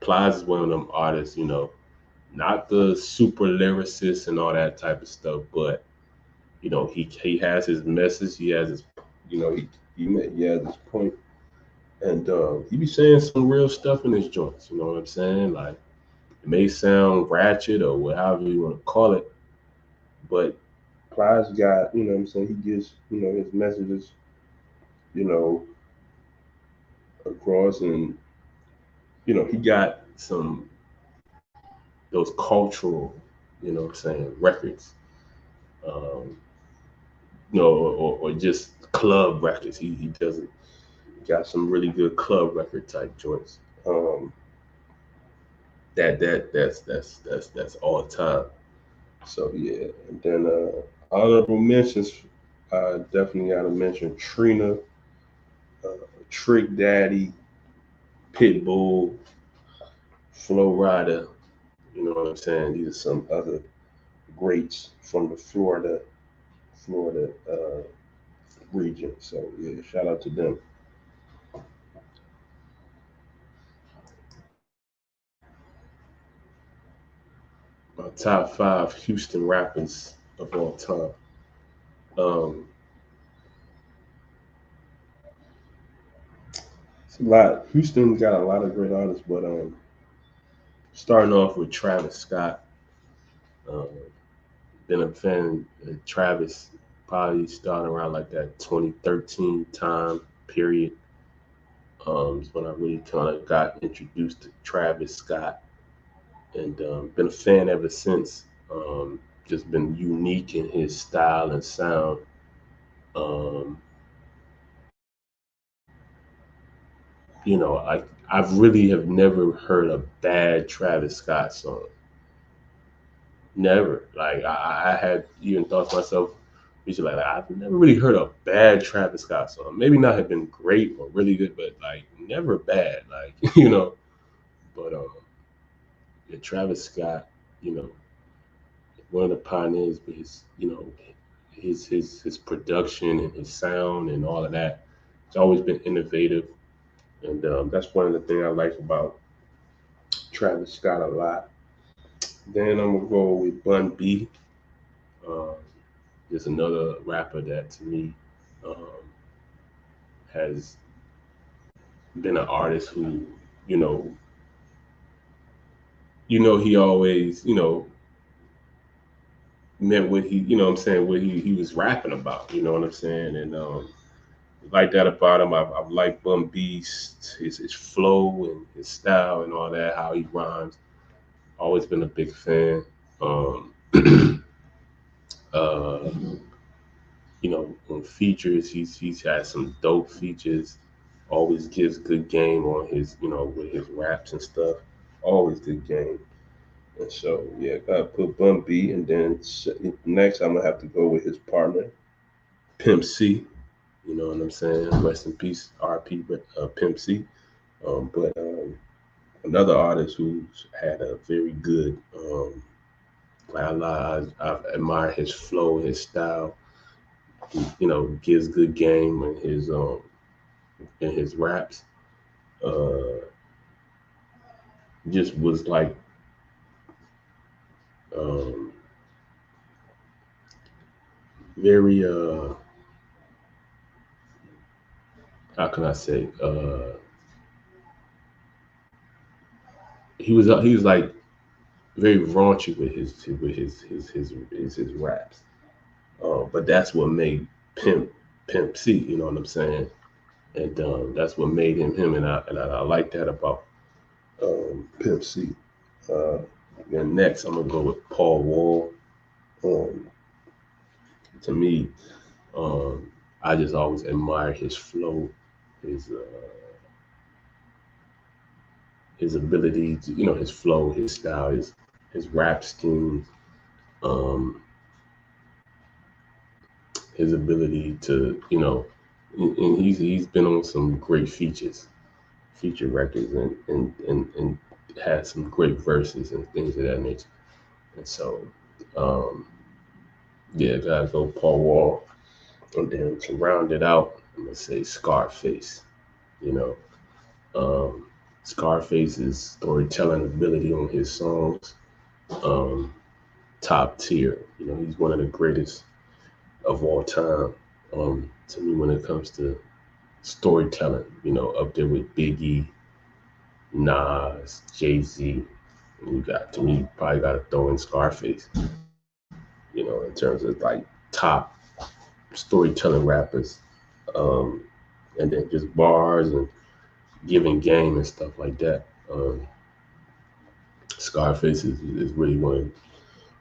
Plies is one of them artists, not the super lyricist and all that type of stuff, but he has his message, he has his, he has his point, and he be saying some real stuff in his joints. You know what I'm saying? Like it may sound ratchet or whatever you want to call it, but Plies got, what I'm saying, he gives, his messages, you know, across, and he got some those cultural, what I'm saying, records, um, or just club records. He doesn't got some really good club record type joints. Um, that's all time. So yeah, and then honorable mentions. I definitely got to mention Trina, Trick Daddy, Pitbull, Flow Rider. You know what I'm saying? These are some other greats from the Florida region. So yeah, shout out to them. My top five Houston rappers of all time. Um, it's a lot. Houston got a lot of great artists, but starting off with Travis Scott. Um, been a fan of Travis. probably starting around like that 2013 time period. Is when I really kind of got introduced to Travis Scott, and been a fan ever since. Just been unique in his style and sound. Um, I really have never heard a bad Travis Scott song. Never. Like I had even thought to myself, like I've never really heard a bad Travis Scott song. Maybe not have been great or really good, but like never bad. Like But yeah, Travis Scott, you know, one of the pioneers, but his production and his sound and all of that. It's always been innovative, and that's one of the things I like about Travis Scott a lot. Then I'm gonna go with Bun B. Um, there's another rapper that to me um, has been an artist who, you know, he always, meant what what I'm saying, what he was rapping about, you know what I'm saying? And like that about him. I've liked Bun B's his flow and his style and all that, how he rhymes. Always been a big fan. Um, uh, on features, he's had some dope features. Always gives good game on his, with his raps and stuff. Always good game. And so, yeah, gotta put Bun B, and then next I'm gonna have to go with his partner, Pimp C. You know what I'm saying? Rest in peace, RP, but Pimp C. But another artist who's had a very good, like I've admired his flow, his style. He, gives good game in his raps. Uh, just was like um, very how can I say he was like very raunchy with his raps. But that's what made Pimp C. You know what I'm saying? And that's what made him him. And I like that about Pimp C. Uh, and next, I'm gonna go with Paul Wall. Um, to me, um, I just always admire his flow, his his ability to, his flow, his style, his rap scheme, um, his ability to, and he's been on some great feature records, and had some great verses and things of that nature. And so, um, yeah, gotta go Paul Wall. And then to round it out, I'm gonna say Scarface. You know, um, Scarface's storytelling ability on his songs, um, top tier. He's one of the greatest of all time. To me, when it comes to storytelling, up there with Biggie, Nas, Jay Z. You got to me, probably got to throw in Scarface. In terms of like top storytelling rappers, um, and then just bars and giving game and stuff like that. Scarface is really one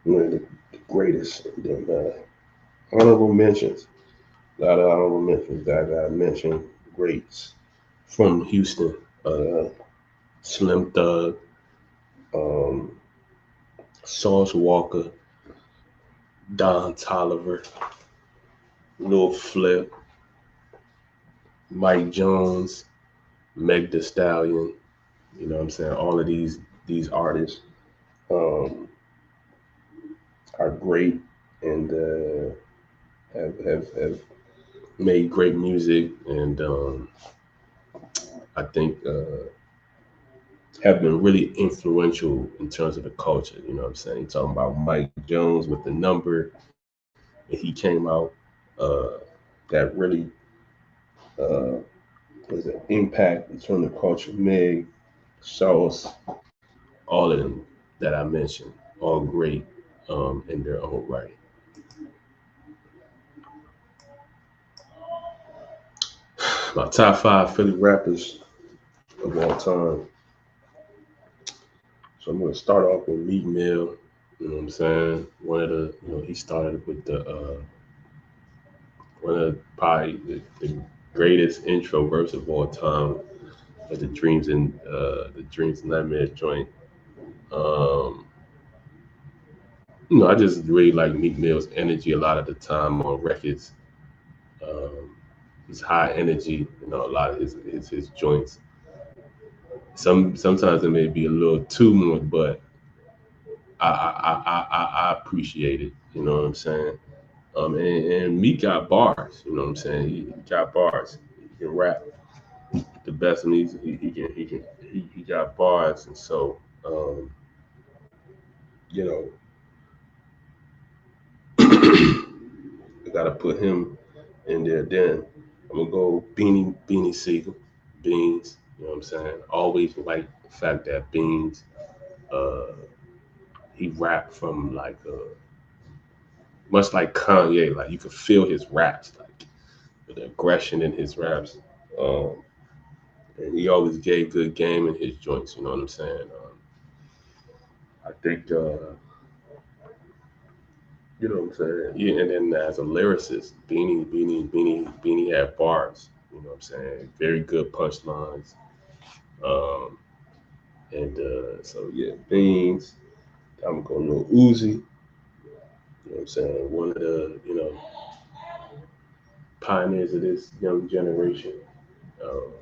of the greatest. And then honorable mentions, a lot of honorable mentions that I got to mention. Greats from Houston, Slim Thug, um, Sauce Walker, Don Tolliver, Lil Flip, Mike Jones, Meg Thee Stallion. You know what I'm saying? All of these artists um, are great, and have made great music, and I think have been really influential in terms of the culture. You know what I'm saying? You're talking about Mike Jones with the number, and he came out uh, that really uh, was an impact in terms of culture. Meg, Sauce, all of them that I mentioned, all great in their own right. My top 5 Philly rappers of all time. So I'm gonna start off with Meek Mill. You know what I'm saying? One of the, he started with the one of probably the greatest intro verse of all time, the Dreams and Nightmares joint. Um, I just really like Meek Mill's energy a lot of the time on records. Um, he's high energy, a lot of his joints. Sometimes it may be a little too much, but I appreciate it. You know what I'm saying? And Meek got bars. You know what I'm saying? He got bars. He can rap the best, and he got bars, and so you know I gotta put him in there. Then I'm gonna go Beanie Siegel, Beans. You know what I'm saying? Always like the fact that Beans, uh, he rapped from like much like Kanye, like you could feel his raps, like the aggression in his raps. Um, and he always gave good game in his joints. You know what I'm saying? I think, you know what I'm saying? Yeah, and then as a lyricist, Beanie had bars. You know what I'm saying? Very good punchlines. Um, and so yeah, Beans. I'm gonna go Uzi. You know what I'm saying? One of the pioneers of this young generation. Um,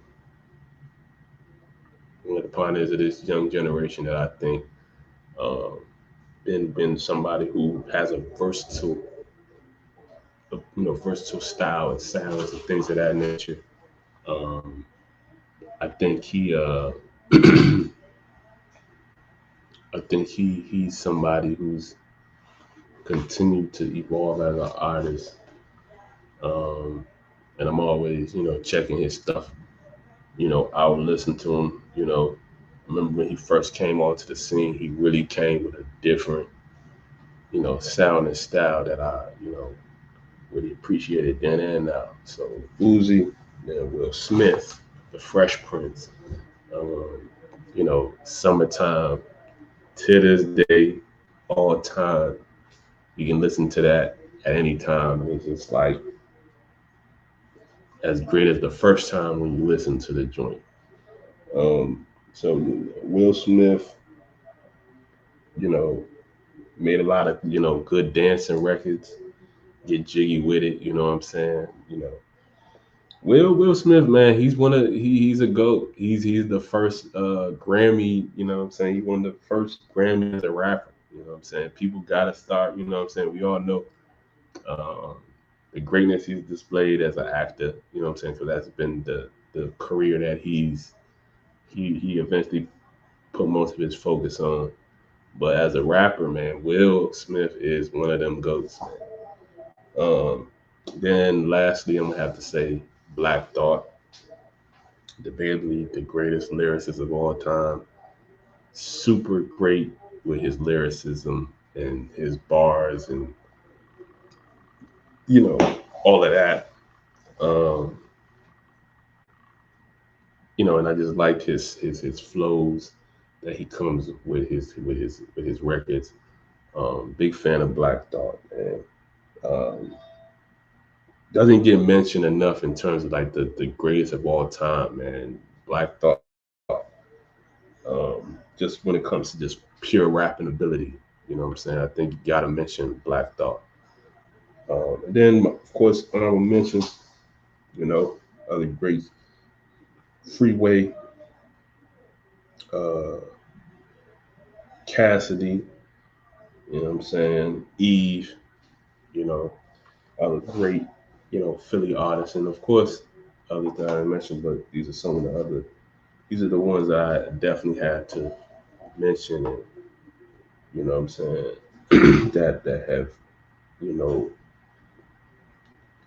One of the pioneers of this young generation that I think um, been somebody who has a versatile style and sounds and things of that nature. Um, I think he I think he's somebody who's continued to evolve as an artist. Um, and I'm always checking his stuff. I would listen to him. I remember when he first came onto the scene, he really came with a different sound and style that I really appreciated then and now. So Uzi, then Will Smith, the Fresh Prince, um, Summertime, to this day, all time. You can listen to that at any time. It's just like as great as the first time when you listen to the joint. So Will Smith, you know, made a lot of good dancing records. Get jiggy with it. You know what I'm saying? Will Smith, man, he's a goat. He's the first Grammy. You know what I'm saying? He won the first Grammy as a rapper. You know what I'm saying? People gotta start. You know what I'm saying? We all know um, the greatness he's displayed as an actor. You know what I'm saying? So that's been the career that he eventually put most of his focus on. But as a rapper, man, Will Smith is one of them goats. Um, then lastly, I'm gonna have to say Black Thought, debatably the greatest lyricist of all time. Super great with his lyricism and his bars and all of that. Um, and I just like his flows that he comes with his records. Big fan of Black Thought, and um, doesn't get mentioned enough in terms of like the greatest of all time, man. Black Thought, just when it comes to just pure rapping ability, you know what I'm saying? I think you gotta mention Black Thought. And then of course honorable mentions, other great Freeway, uh, Cassidy, you know what I'm saying? Eve, you know, other great, Philly artists, and of course others that I mentioned, but these are some of the other. These are the ones that I definitely had to mention, and you know what I'm saying, that have you know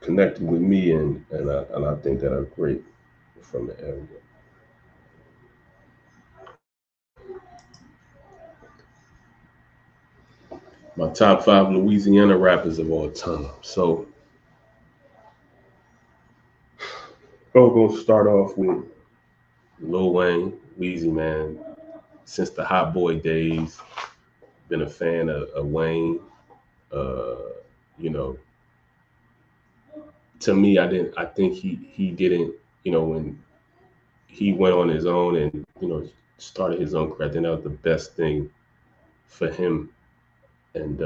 connected with me, and I think that are great from the area. My top 5 Louisiana rappers of all time. So Gonna start off with Lil Wayne, Weezy, man. Since the Hot Boy days, been a fan of Wayne. Uh, you know, to me, I think he didn't. When he went on his own and started his own career, I think that was the best thing for him. And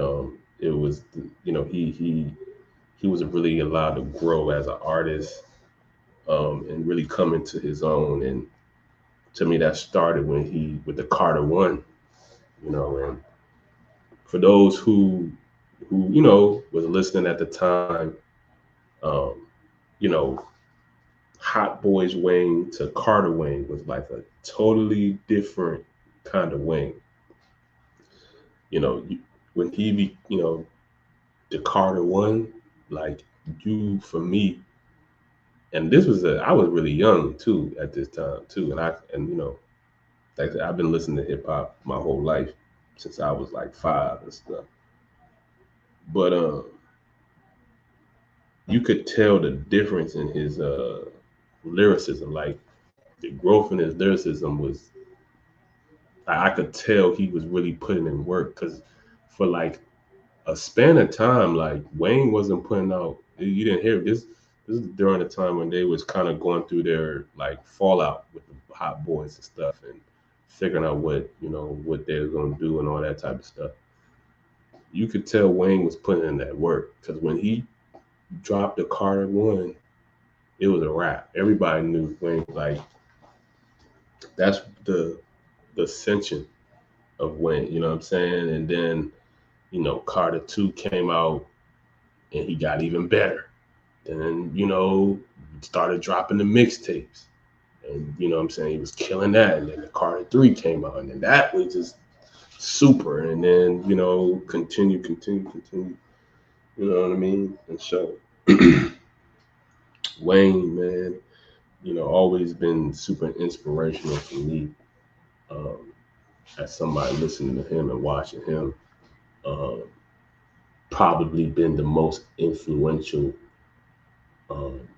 it was, he was really allowed to grow as an artist, and really come into his own. And to me, that started when he with the Carter One. And for those who was listening at the time, um, you know, Hot Boys Wayne to Carter Wayne was like a totally different kind of Wayne. When he the Carter One, like for me, and this was I was really young too at this time too, and like I said, I've been listening to hip hop my whole life since I was like 5 and stuff. But you could tell the difference in his lyricism. Like the growth in his lyricism was, I could tell he was really putting in work, because for like a span of time, like Wayne wasn't putting out. You didn't hear this. This is during the time when they was kind of going through their like fallout with the Hot Boys and stuff, and figuring out what they were gonna do and all that type of stuff. You could tell Wayne was putting in that work, because when he dropped the Carter One, it was a wrap. Everybody knew Wayne. Like that's the ascension of Wayne. You know what I'm saying? And then Carter Two came out, and he got even better. And then started dropping the mixtapes, and what I'm saying, he was killing that. And then the Carter Three came out, and then that was just super. And then continue. You know what I mean? And so Wayne, man, always been super inspirational for me, um, as somebody listening to him and watching him. Um, Probably been the most influential um,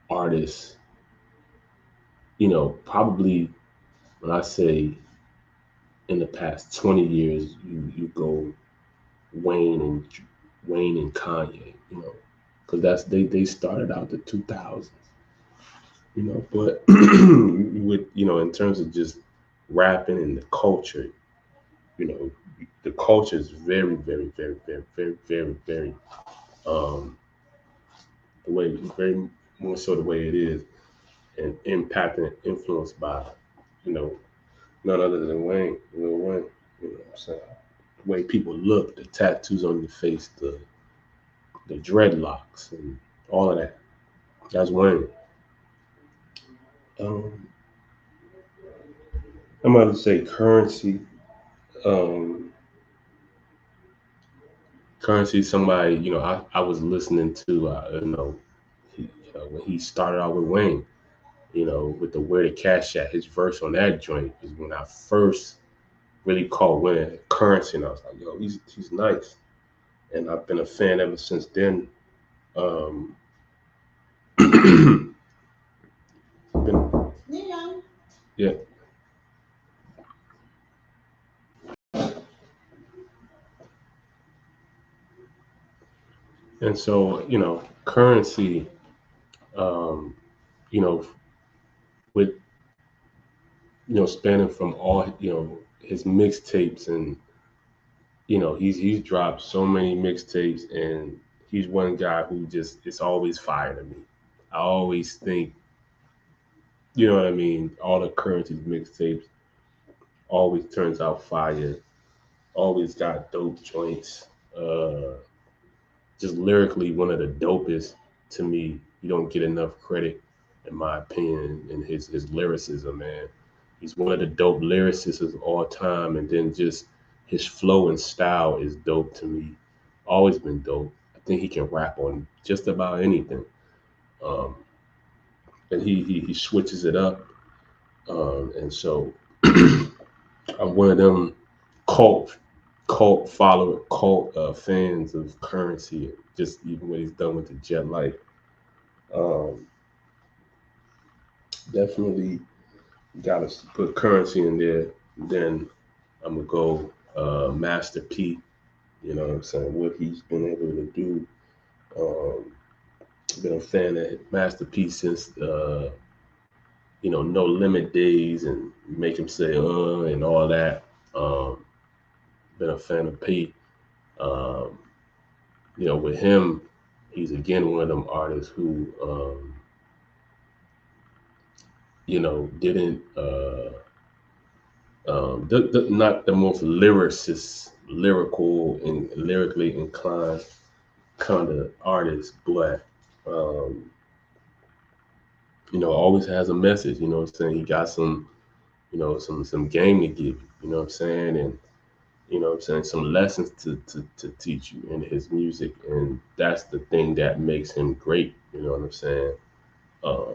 artist. Probably when I say in the past 20 years, you go Wayne and Wayne and Kanye, because they started out the 2000s, but with in terms of just rapping and the culture, you know, the culture is very, very, very, very, very, very, very the way very more so the way it is, and impacted and influenced by, you know, none other than Lil Wayne. You know what I'm saying? The way people look, the tattoos on your face, the dreadlocks, and all of that. That's Wayne. Um, I'm about to say Currency. Um, Currency, somebody, I was listening to, when he started out with Wayne, with the Where the Cash At, his verse on that joint is when I first really caught Wayne Currency, and I was like, yo, he's nice. And I've been a fan ever since then. Um, been, yeah. And so, Currency, um, you know, with spanning from all his mixtapes, and he's dropped so many mixtapes, and he's one guy who just it's always fire to me. I always think, you know what I mean, all the Currency's mixtapes always turns out fire, always got dope joints. Just lyrically one of the dopest to me. You don't get enough credit, in my opinion, in his lyricism, man. He's one of the dope lyricists of all time, and then just his flow and style is dope to me. Always been dope. I think he can rap on just about anything, um, and he switches it up, and so I'm one of them cult follower, cult fans of Currency. Just even what he's done with the Jet Life. Um, definitely got to put Currency in there. Then I'm gonna go Master P. You know what I'm saying? What he's been able to do. Um, been a fan of Master P since No Limit days and make him say and all that. Um, been a fan of P. Um, with him, he's again one of them artists who didn't not the most lyrical and lyrically inclined kind of artist, but always has a message. You know what I'm saying? He got some game to give you. You know what I'm saying? And some lessons to teach you in his music, and that's the thing that makes him great. You know what I'm saying? Um,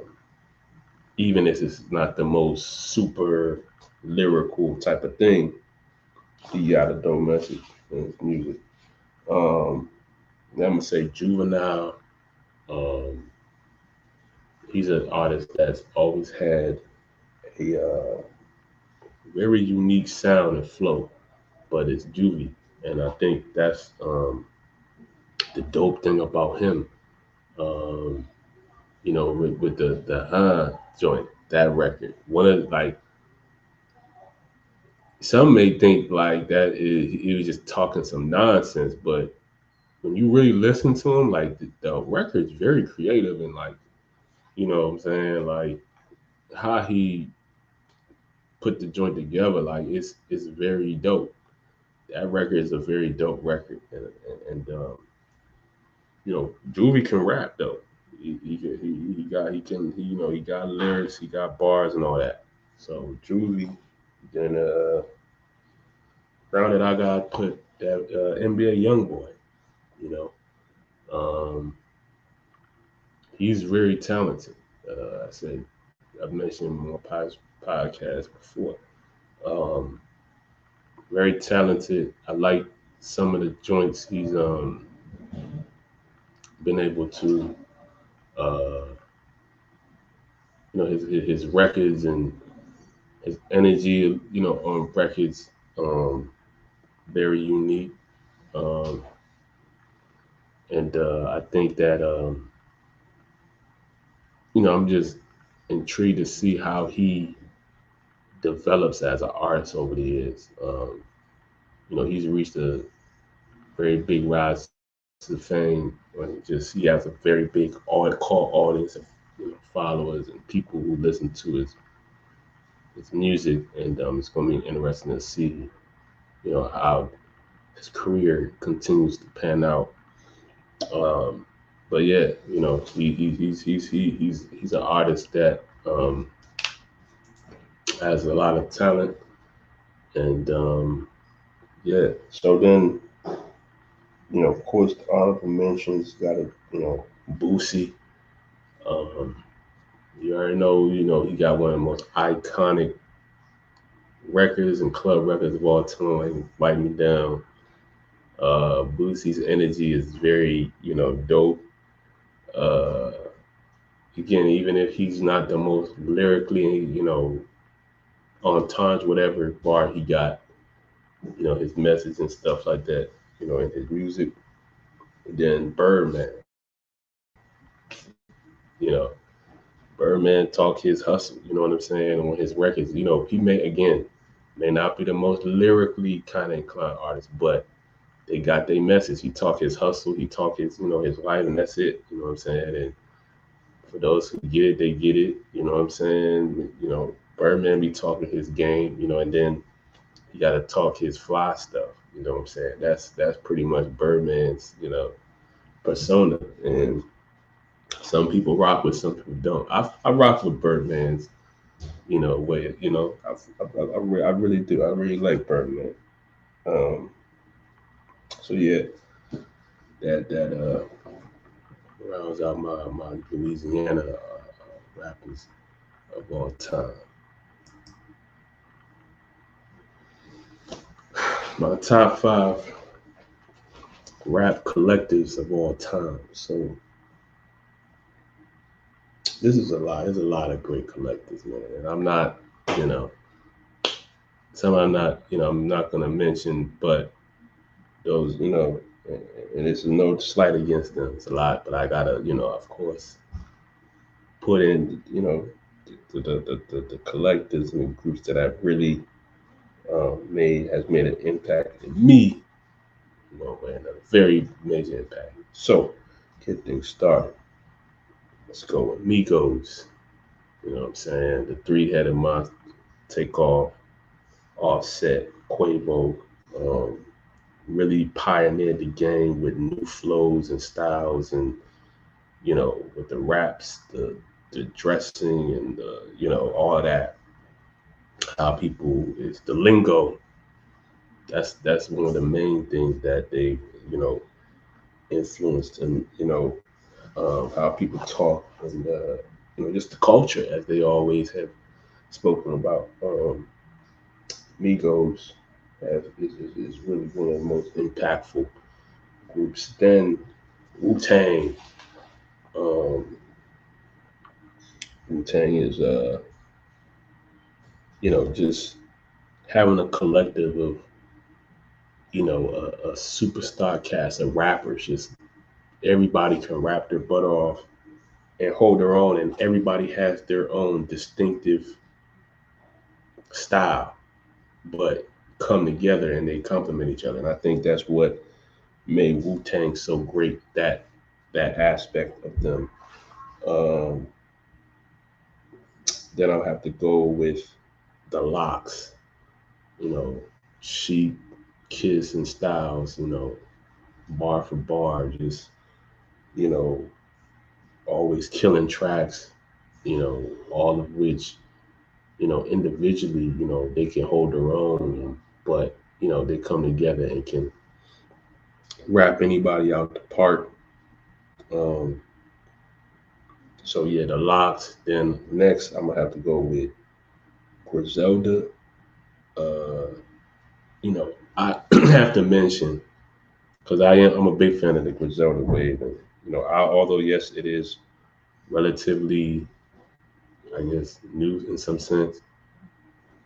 Even if it's not the most super lyrical type of thing, he got a dope message in his music. I'm gonna say Juvenile. Um, he's an artist that's always had a very unique sound and flow, but it's Juvie, and I think that's the dope thing about him. Um, with the joint, that record, one of like some may think like that he was just talking some nonsense, but when you really listen to him, like the record's very creative and like what I'm saying, like how he put the joint together, like it's very dope. That record is a very dope record, and Juvie can rap though. He got lyrics, he got bars and all that. So Juvie, then around it I got put that NBA YoungBoy. You know, um, he's very talented. I've mentioned him on my podcast before. Um, very talented. I like some of the joints he's been able to, uh, his records and his energy, on records, very unique. Um, and I think that, I'm just intrigued to see how he develops as an artist over the years. He's reached a very big rise to fame. He has a very big core audience of followers and people who listen to his music, and it's going to be interesting to see how his career continues to pan out. Um, but yeah, he's an artist that has a lot of talent, and yeah. So then, of course, the honorable mentions got Boosie. Um, you already know, he got one of the most iconic records and club records of all time, like Bite Me Down. Boosie's energy is very, dope. Uh, Again, even if he's not the most lyrically, on times, whatever bar he got, his message and stuff like that, in his music. And then Birdman, you know, Birdman talk his hustle, you know what I'm saying, on his records. He may not be the most lyrically kind of inclined artist, but they got their message. He talk his hustle, he talk his, his life, and that's it. You know what I'm saying? And for those who get it, they get it. You know what I'm saying? Birdman be talking his game, and then he got to talk his fly stuff. You know what I'm saying? That's pretty much Birdman's, persona. And some people rock with, some people don't. I rock with Birdman's, way. I really do. I really like Birdman. Um, so yeah, that rounds out my Louisiana rappers of all time. My top 5 rap collectives of all time. So this is a lot. There's a lot of great collectors, man. And I'm not, you know, some I'm not, I'm not gonna mention, but those, and it's no slight against them. It's a lot, but I gotta, of course, put in, the collectors and groups that I've really made an impact in me, and a very major impact. So, get things started. Let's go with Migos. You know what I'm saying? The three-headed monster, take off, Offset, Quavo, um, really pioneered the game with new flows and styles, and with the raps, the dressing, and all that. How people is the lingo. That's one of the main things that they you know influenced, and how people talk, and just the culture, as they always have spoken about. Migos is really one of the most impactful groups. Then Wu Tang. Um, Wu Tang is just having a collective of a superstar cast of rappers. Just everybody can rap their butt off and hold their own, and everybody has their own distinctive style, but come together and they complement each other. And I think that's what made Wu Tang so great. That aspect of them. Um, then I'll have to go with the Locks. You know, Sheep, Kiss, and Styles. Bar for bar, just you know, always killing tracks. All of which individually, they can hold their own, but they come together and can rap anybody out the park. Um, so yeah, the Locks. Then next, I'm gonna have to go with Griselda. Uh, I have to mention, because I'm a big fan of the Griselda wave, and although yes, it is relatively, I guess, new in some sense,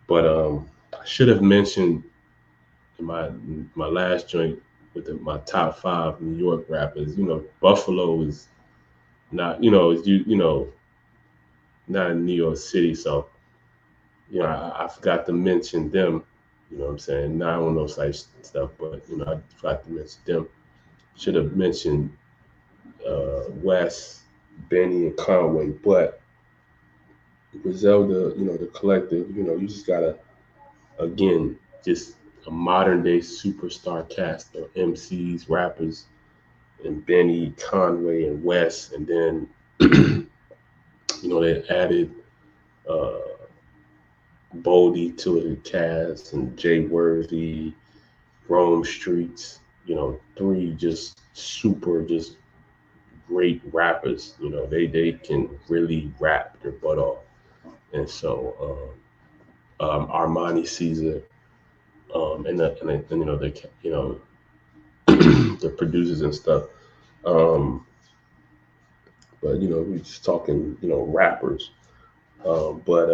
but I should have mentioned in my last joint with my top five New York rappers. Buffalo is not, is not in New York City, so I forgot to mention them. You know what I'm saying? Not on those like stuff, but I forgot to mention them. Should have mentioned West, Benny, and Conway, but Griselda, the collective, you just gotta, again, just a modern day superstar cast of MCs, rappers, and Benny, Conway, and West, and then they added uh, Boldy to the cast, and Jay Worthy, Rome Streets. Three just super, just great rappers. They can really rap their butt off, and so Armani Caesar, and the producers and stuff. Um, but we're just talking rappers, but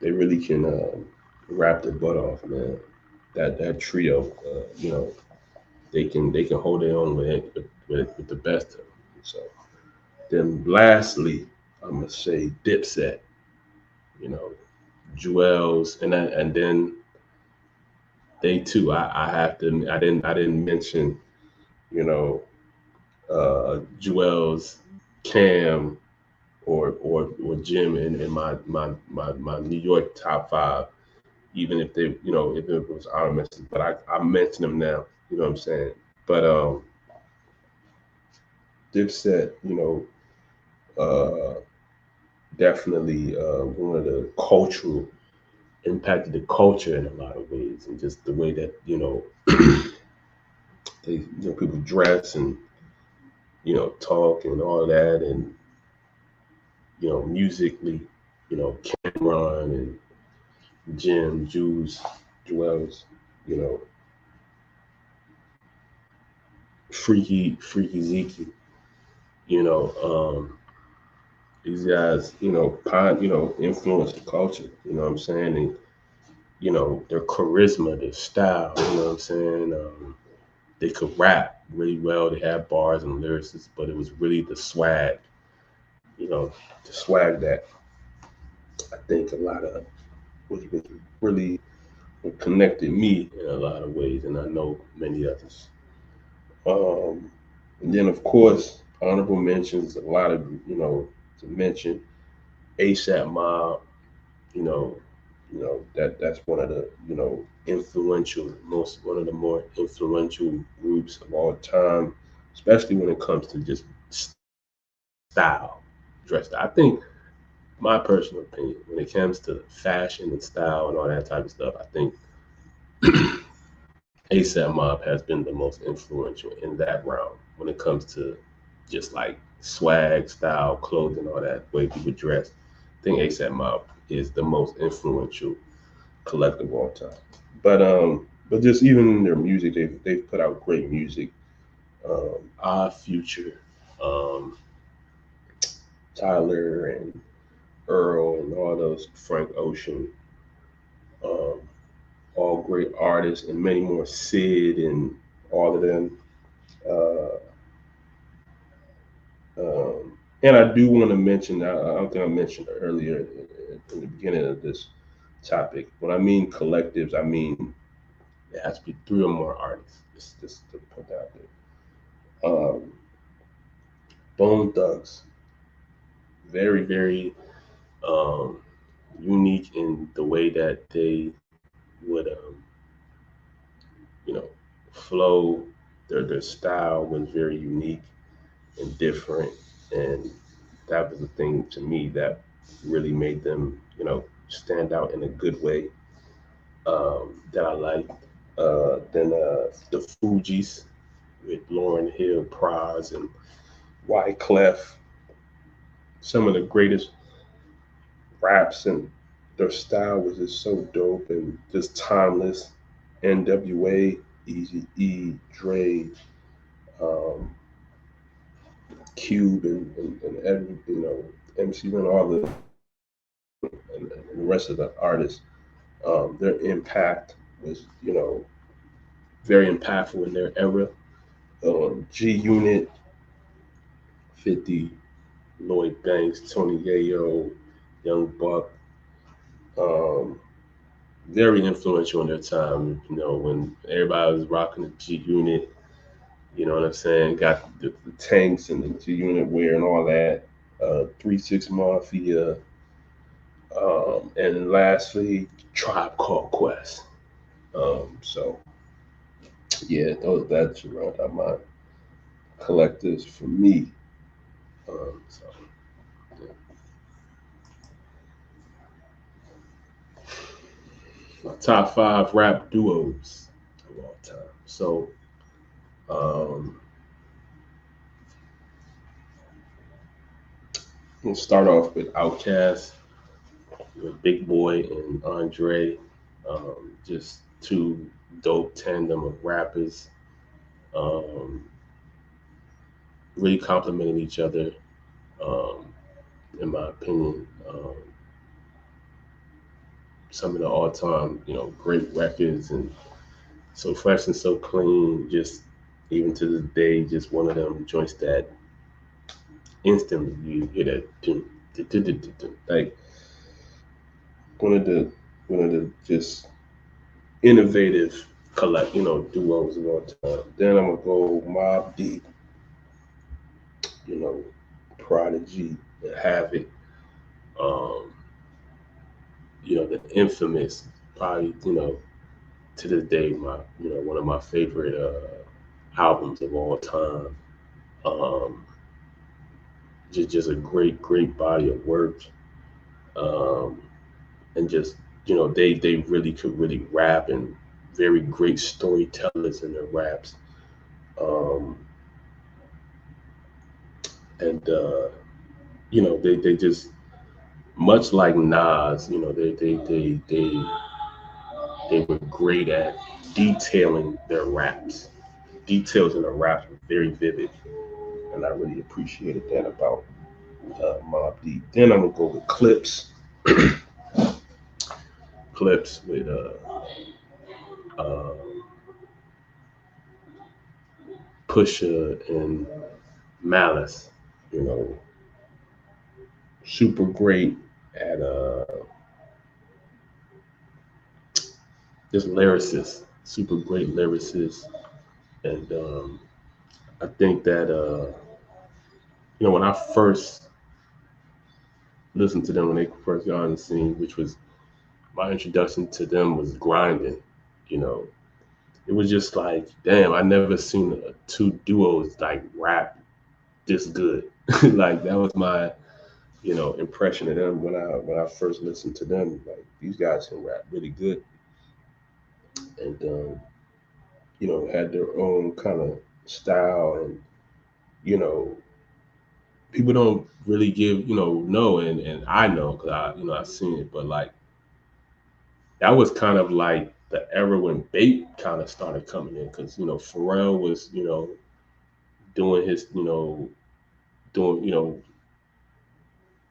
they really can rap their butt off, man. That trio, they can hold their own with the best of them. So then, lastly, I'm gonna say Dipset. You know, Jewels, and then they too. I have to. I didn't mention. You know, Jewels, Cam, or Jim in my New York top five. Even if they, if it was honorable mention, but I mention them now. You know what I'm saying? But Dipset, uh, definitely one of the cultural impacted the culture in a lot of ways, and just the way that they people dress and talk and all that, and musically, Cameron and Jim, Jules, Jewels, you know, Freaky Zeke, You know, these guys, influence the culture. You know what I'm saying? And their charisma, their style. You know what I'm saying? They could rap really well. They had bars and lyrics, but it was really the swag. You know, the swag that I think a lot of was really what connected me in a lot of ways, and I know many others. Um, and then, of course, honorable mentions. A lot of to mention ASAP Mob. You know, that's one of the influential, one of the more influential groups of all time, especially when it comes to just style, dress. I think my personal opinion when it comes to fashion and style and all that type of stuff, I think ASAP Mob has been the most influential in that realm when it comes to just like swag, style, clothing, all that way people dress. I think ASAP Mob is the most influential collective of all time. But just even in their music, they've put out great music. Odd Future, um, Tyler and Earl and all those, Frank Ocean, um, all great artists, and many more. Sid and all of them. Uh, um, and I do want to mention, I don't think I mentioned earlier in the beginning of this topic. When I mean collectives, I mean it has to be three or more artists. Just to put that out there. Bone Thugs, very, very um, unique in the way that they would, you know, flow. Their style was very unique and different, and that was the thing to me that really made them, stand out in a good way. That I liked. Then the Fugees with Lauren Hill, Pras, and Wyclef, some of the greatest raps, and their style was just so dope and just timeless. NWA, Easy E, Dre, um, Cube, and every MC Ren, all and the rest of the artists. Their impact was very impactful in their era. G Unit, 50, Lloyd Banks, Tony Yayo, Young Buck, um, very influential in their time. When everybody was rocking the G Unit, you know what I'm saying? Got the tanks and the G Unit wear and all that. 3 6 Mafia, and lastly, Tribe Called Quest. So yeah, that should round out my collectives for me. So yeah. My top five rap duos of all time. So um, we'll start off with Outkast, with Big Boy and Andre. Just two dope tandem of rappers. Um, really complementing each other, um, in my opinion. Some of the all-time, great records, and so fresh and so clean. Just even to this day, just one of them joints that instantly you hear that like one of the just innovative duos of all time. Then I'm gonna go Mob Deep, you know, Prodigy, Havoc, um, the infamous, probably, to this day, one of my favorite albums of all time. Um, just a great body of work, um, and just they really could really rap, and very great storytellers in their raps, um, and they just much like Nas, they were great at detailing their raps. Details in the raps were very vivid. and I really appreciated that about Mobb Deep. Then I'm gonna go with Clips, Clips with uh, Pusha and Malice. You know, super great at just lyricist, super great lyricist, and I think that when I first listened to them when they first got on the scene, which was my introduction to them was grinding. You know, it was just like, damn, I never seen two duos like rap this good. Like that was my impression of them when I first listened to them. Like these guys can rap really good, and had their own kind of style, and you know people don't really give know, and I know because I've seen it, but like that was kind of like the era when Bait kind of started coming in because Pharrell was doing his doing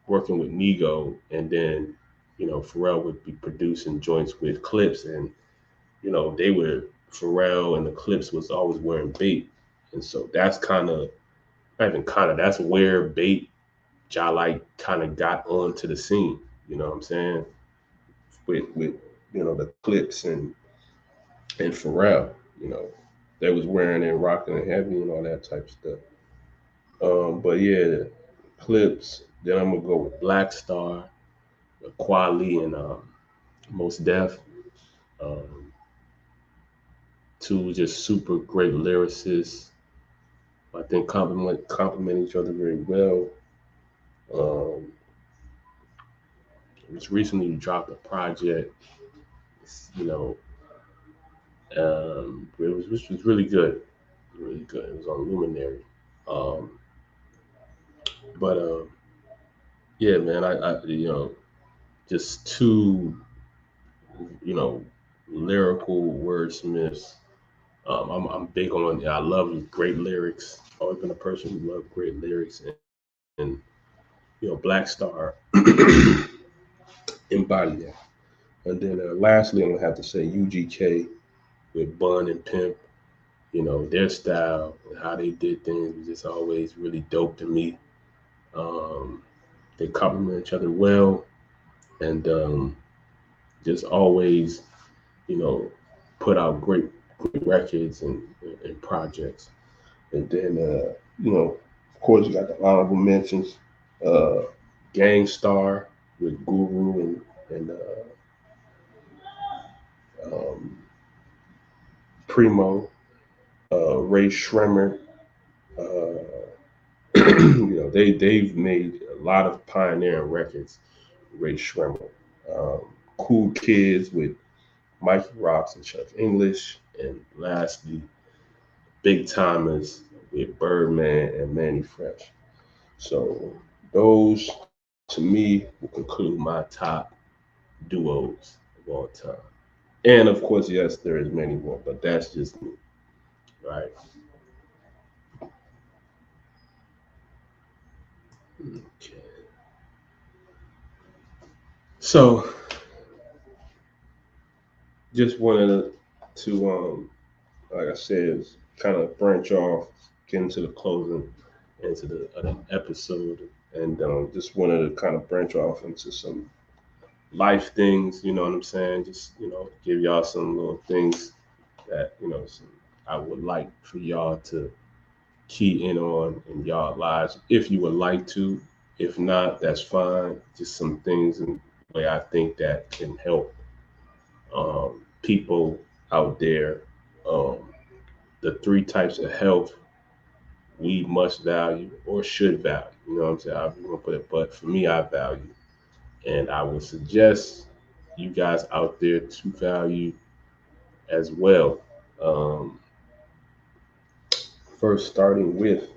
working with Nego, and then Pharrell would be producing joints with Clips, and they were Pharrell and the Clips was always wearing Bait, and so that's kind of not even kind of that's where Bait like kind of got onto the scene. You know what I'm saying? With the Clips and Pharrell. You know, they was wearing and rocking and heavy and all that type of stuff. But yeah, Clips. Then I'm gonna go with Black Star, Kweli, and Mos Def. Um, two just super great lyricists. I think complement each other very well. Um, just recently dropped a project. You know, which was really good, really good. It was on Luminary. Um, but yeah, man, I just two you know lyrical wordsmiths. I'm big on. I love great lyrics. Always been a person who loved great lyrics, and Black Star embody that. And then lastly, I'm gonna have to say UGK with Bun and Pimp. Their style and how they did things was just always really dope to me. Um, they complement each other well, and just always, you know, put out great records and projects. And then, of course, you got the honorable mentions, uh, Gang Starr with Guru and Primo, Ray Shremmer. They've made a lot of pioneering records. Ray Shremmer, um, Cool Kids with Mikey Rocks and Chuck English, and lastly, Big Timers with Birdman and Manny Fresh. So those, to me, will conclude my top duos of all time. And of course, yes, there is many more, but that's just me, right? Okay. So just wanted to like I said, kind of branch off, get into the closing, into the episode, and just wanted to kind of branch off into some life things. You know what I'm saying? Just give y'all some little things that I would like for y'all to key in on in y'all lives, if you would like to. If not, that's fine. Just some things in the way I think that can help people out there. Um, the three types of health we must value or should value. You know what I'm saying? I'm gonna put it, but for me, I value, and I would suggest you guys out there to value as well. Um, First, starting with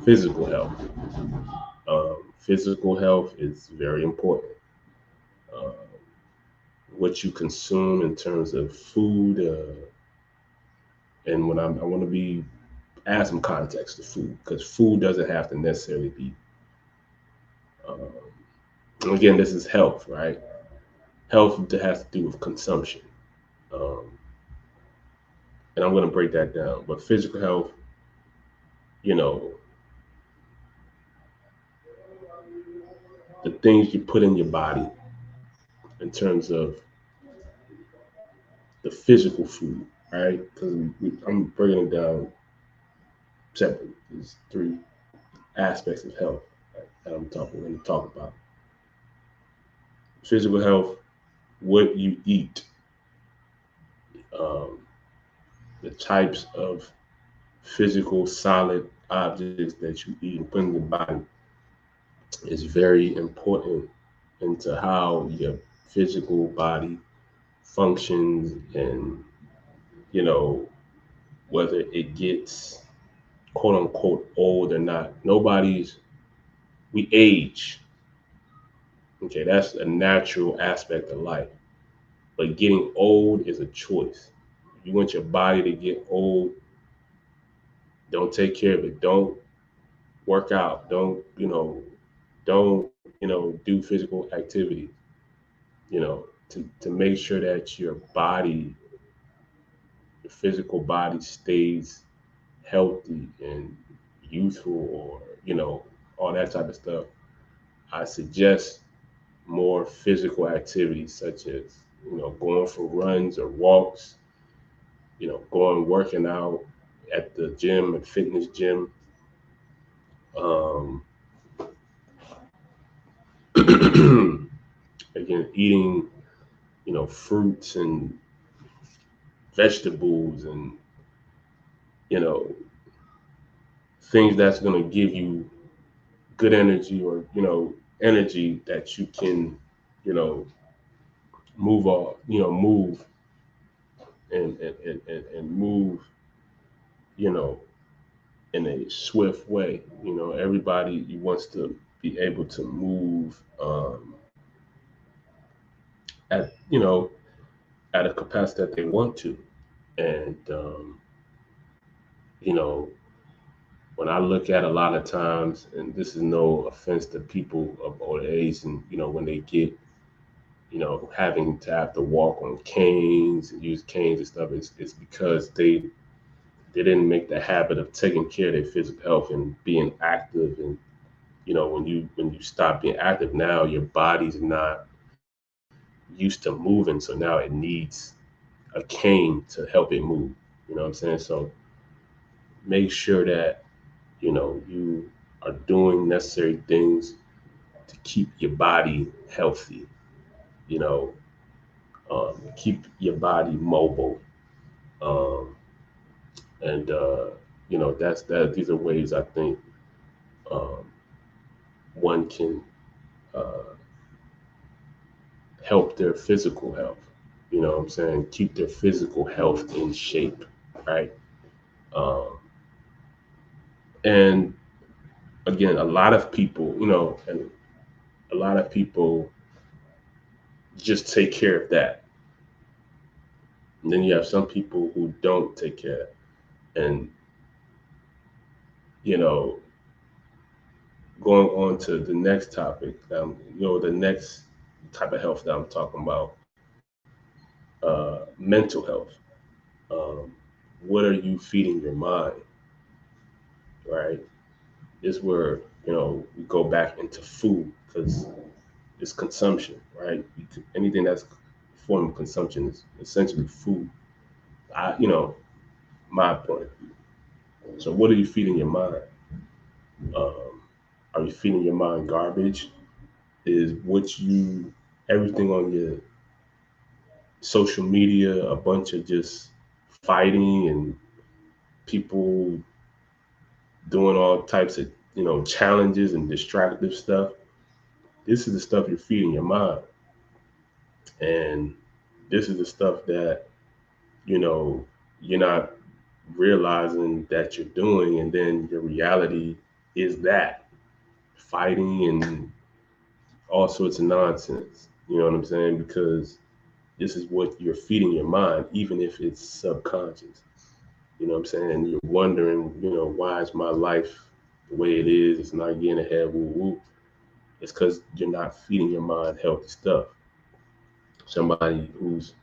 physical health. Physical health is very important. Uh, what you consume in terms of food, and when I want to be add some context to food, because food doesn't have to necessarily be. Again, this is health, right? Health has to do with consumption, um, and I'm going to break that down. But physical health, you know, the things you put in your body in terms of the physical food, right? Because I'm breaking it down separately. There's three aspects of health, right, that going to talk about. Physical health, what you eat, um, the types of physical solid objects that you eat and put in your body is very important into how your physical body functions, and you know whether it gets quote unquote old or not. We age. Okay, that's a natural aspect of life. But getting old is a choice. If you want your body to get old, don't take care of it. Don't work out. Don't do physical activity, to make sure that your body, your physical body stays healthy and youthful, or, all that type of stuff. I suggest more physical activities, such as, going for runs or walks, going working out at the gym, at fitness gym. Um, again, eating, fruits and vegetables, and, you know, things that's going to give you good energy, or, energy that you can, you know, move and move, you know, in a swift way. Everybody wants to be able to move, at, at a capacity that they want to. And, you know, when I look at a lot of times, and this is no offense to people of old age, and, when they get, having to have to walk on canes and use canes and stuff, it's because they didn't make the habit of taking care of their physical health and being active. And, when you stop being active, now your body's not used to moving, so now it needs a cane to help it move. You know what I'm saying? So make sure that, you are doing necessary things to keep your body healthy, you know, keep your body mobile. Um, and, that's that. These are ways I think, um, one can, uh, help their physical health. You know what I'm saying? Keep their physical health in shape, right? Um, and again, a lot of people, and a lot of people just take care of that. And then you have some people who don't take care. And, you know, going on to the next topic, the next type of health that I'm talking about, mental health. Um, what are you feeding your mind, right? Is where, we go back into food, because it's consumption, right? Anything that's a form of consumption is essentially food. My point of view. So what are you feeding your mind? Um, are you feeding your mind garbage? Is everything on your social media a bunch of just fighting and people doing all types of, challenges and distractive stuff? This is the stuff you're feeding your mind. And this is the stuff that, you know, you're not realizing that you're doing. And then your reality is that fighting and all sorts of nonsense. You know what I'm saying? Because this is what you're feeding your mind, even if it's subconscious. You know what I'm saying? You're wondering, why is my life the way it is? It's not getting ahead, woo woo. It's because you're not feeding your mind healthy stuff. Somebody who's,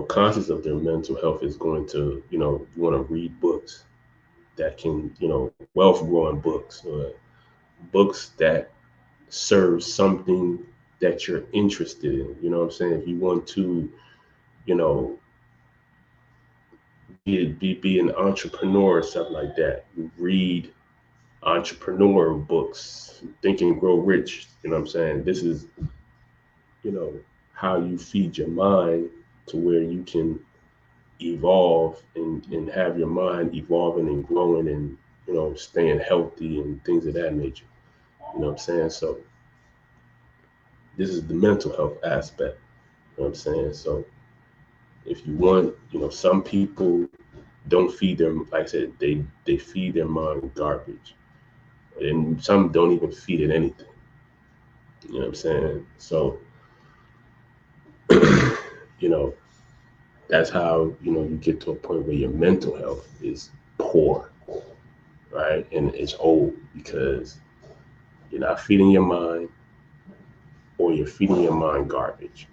conscious of their mental health is going to, you want to read books that can, wealth growing books, books that serve something that you're interested in. You know what I'm saying? If you want to, you know, be an entrepreneur or something like that, you read entrepreneur books, Think and Grow Rich. You know what I'm saying? This is, you know, how you feed your mind to where you can evolve and have your mind evolving and growing and, staying healthy and things of that nature. You know what I'm saying? So this is the mental health aspect. You know what I'm saying? So if you want, some people don't feed them, like I said, they feed their mind garbage. And some don't even feed it anything. You know what I'm saying? So, you know, that's how, you get to a point where your mental health is poor, right? And it's old because you're not feeding your mind or you're feeding your mind garbage.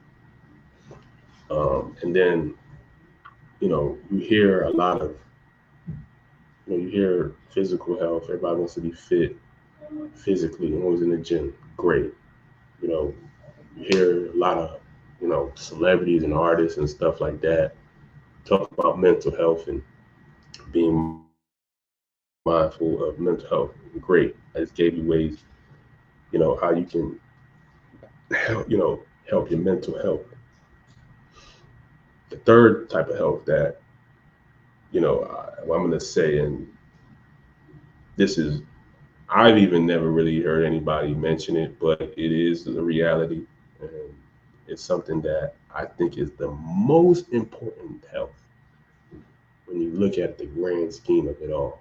And then, you hear a lot of, you hear physical health. Everybody wants to be fit physically, always in the gym. Great. You know, you hear a lot of, celebrities and artists and stuff like that talk about mental health and being mindful of mental health. Great. I just gave you ways, how you can help, help your mental health. The third type of health that, I'm going to say, and this is, I've even never really heard anybody mention it, but it is a reality. And it's something that I think is the most important health when you look at the grand scheme of it all.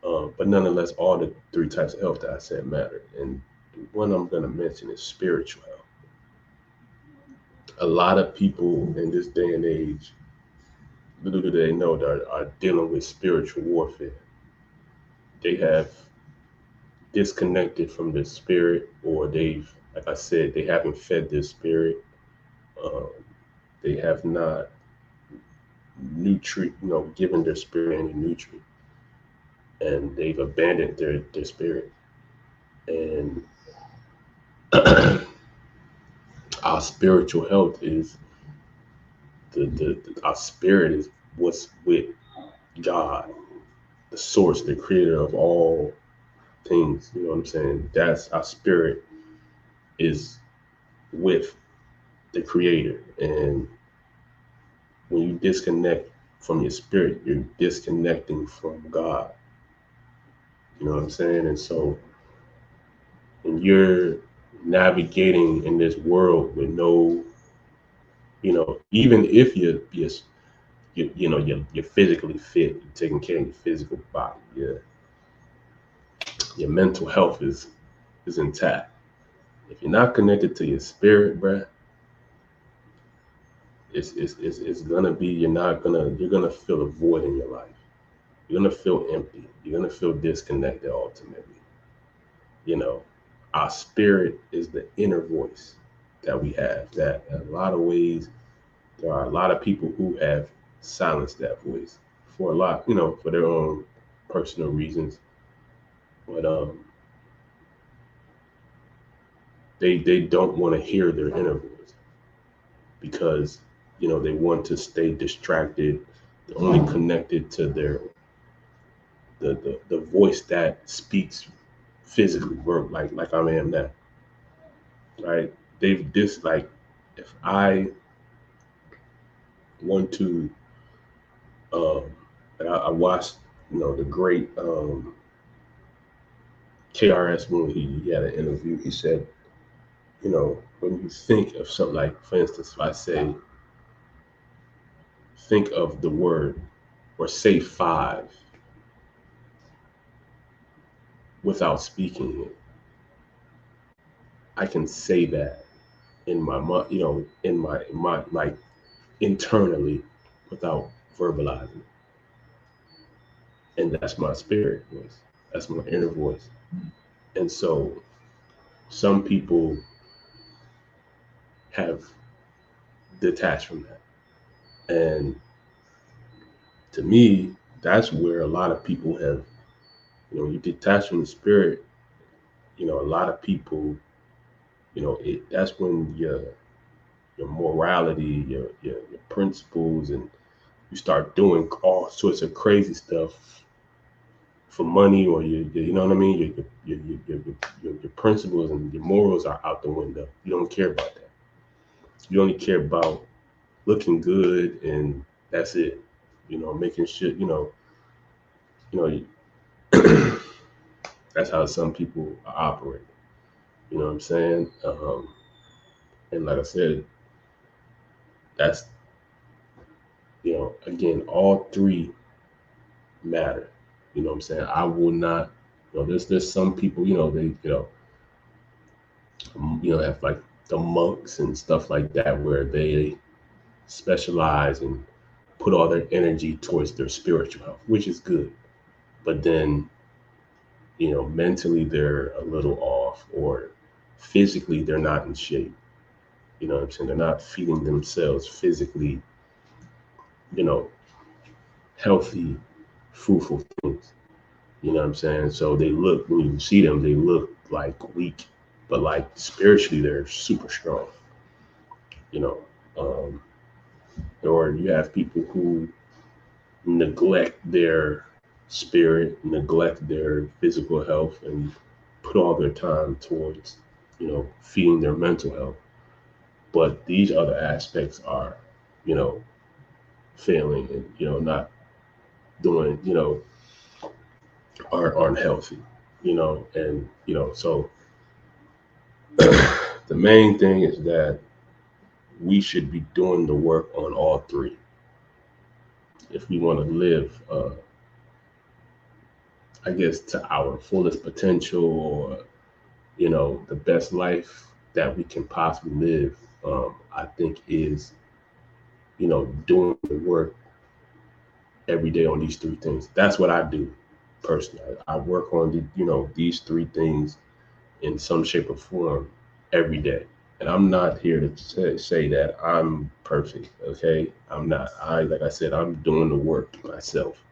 But nonetheless, all the three types of health that I said matter. And the one I'm going to mention is spiritual health. A lot of people in this day and age, little do they know, that are dealing with spiritual warfare. They have disconnected from their spirit, or they've, like I said, they haven't fed their spirit. Um, they have not given their spirit any nutrient, and they've abandoned their spirit. And our spiritual health is our spirit is what's with God, the source, the creator of all things. You know what I'm saying? That's our spirit is with the creator. And when you disconnect from your spirit, you're disconnecting from God. You know what I'm saying? And so when you're navigating in this world with no, even if you're physically fit, you're taking care of your physical body, your mental health is intact. If you're not connected to your spirit, bruh, it's gonna be, you're gonna feel a void in your life. You're gonna feel empty. You're gonna feel disconnected ultimately. You know, our spirit is the inner voice that we have. That in a lot of ways, there are a lot of people who have silenced that voice for a lot, for their own personal reasons. But they don't want to hear their inner voice because they want to stay distracted. They're only connected to the voice that speaks physically, work like I am now, right? They've this like if I want to, um, and I watched the great KRS when he had an interview. He said, when you think of something, like for instance, if I say think of the word or say five without speaking it, I can say that in my mind, in my like internally without verbalizing. and that's my spirit voice. That's my inner voice. And so some people have detached from that. And to me, that's where a lot of people have, you detach from the spirit, a lot of people, that's when your morality, your principles, and you start doing all sorts of crazy stuff for money, or you know what I mean? Your principles and your morals are out the window. You don't care about that. You only care about looking good, and that's it. Making shit. You know, that's how some people operate. You know what I'm saying? And like I said, that's again, all three matter. You know what I'm saying? I will not. There's some people. They have like the monks and stuff like that, where they specialize and put all their energy towards their spiritual health, which is good. But then, mentally they're a little off, or physically they're not in shape. You know what I'm saying? They're not feeding themselves physically, you know, healthy, fruitful things. You know what I'm saying? So they look, when you see them, they look like weak, but like spiritually, they're super strong. You know, um, or you have people who neglect their spirit, neglect their physical health, and put all their time towards, feeding their mental health. But these other aspects are, you know, failing, and not doing, aren't healthy. And so the main thing is that we should be doing the work on all three if we want to live, I guess, to our fullest potential, or the best life that we can possibly live. I think is doing the work every day on these three things. That's what I do personally. I work on these three things in some shape or form every day. And I'm not here to say that I'm perfect. Okay, I'm not. Like I said, I'm doing the work myself.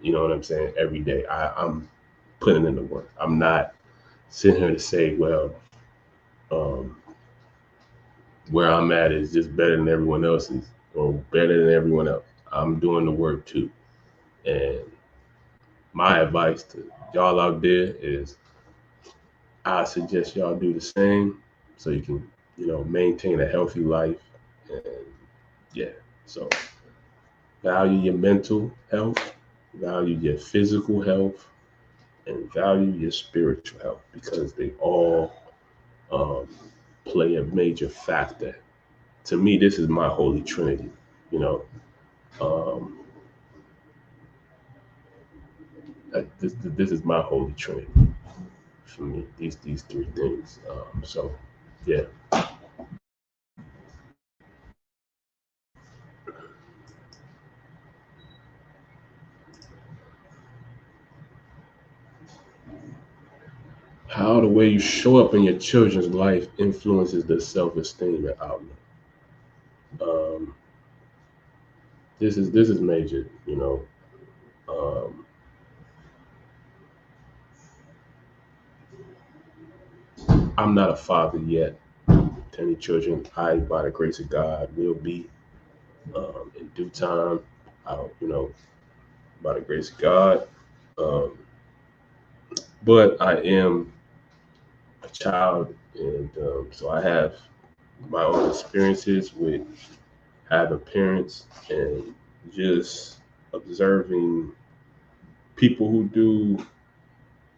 You know what I'm saying? Every day, I'm putting in the work. I'm not sitting here to say, well, um, where I'm at is just better than everyone else's, or better than everyone else. I'm doing the work too. And my advice to y'all out there is, I suggest y'all do the same, so you can, maintain a healthy life. And yeah, so value your mental health, value your physical health, and value your spiritual health, because they all um, play a major factor. To me, this is my holy trinity. You know, um, this is my holy trinity for me. These three things. So yeah. How the way you show up in your children's life influences their self-esteem and outlook. Um, this is major. Um, I'm not a father yet to any children. I, by the grace of God, will be in due time. I don't, by the grace of God. Um, but I am a child, and so I have my own experiences with having parents, and just observing people who do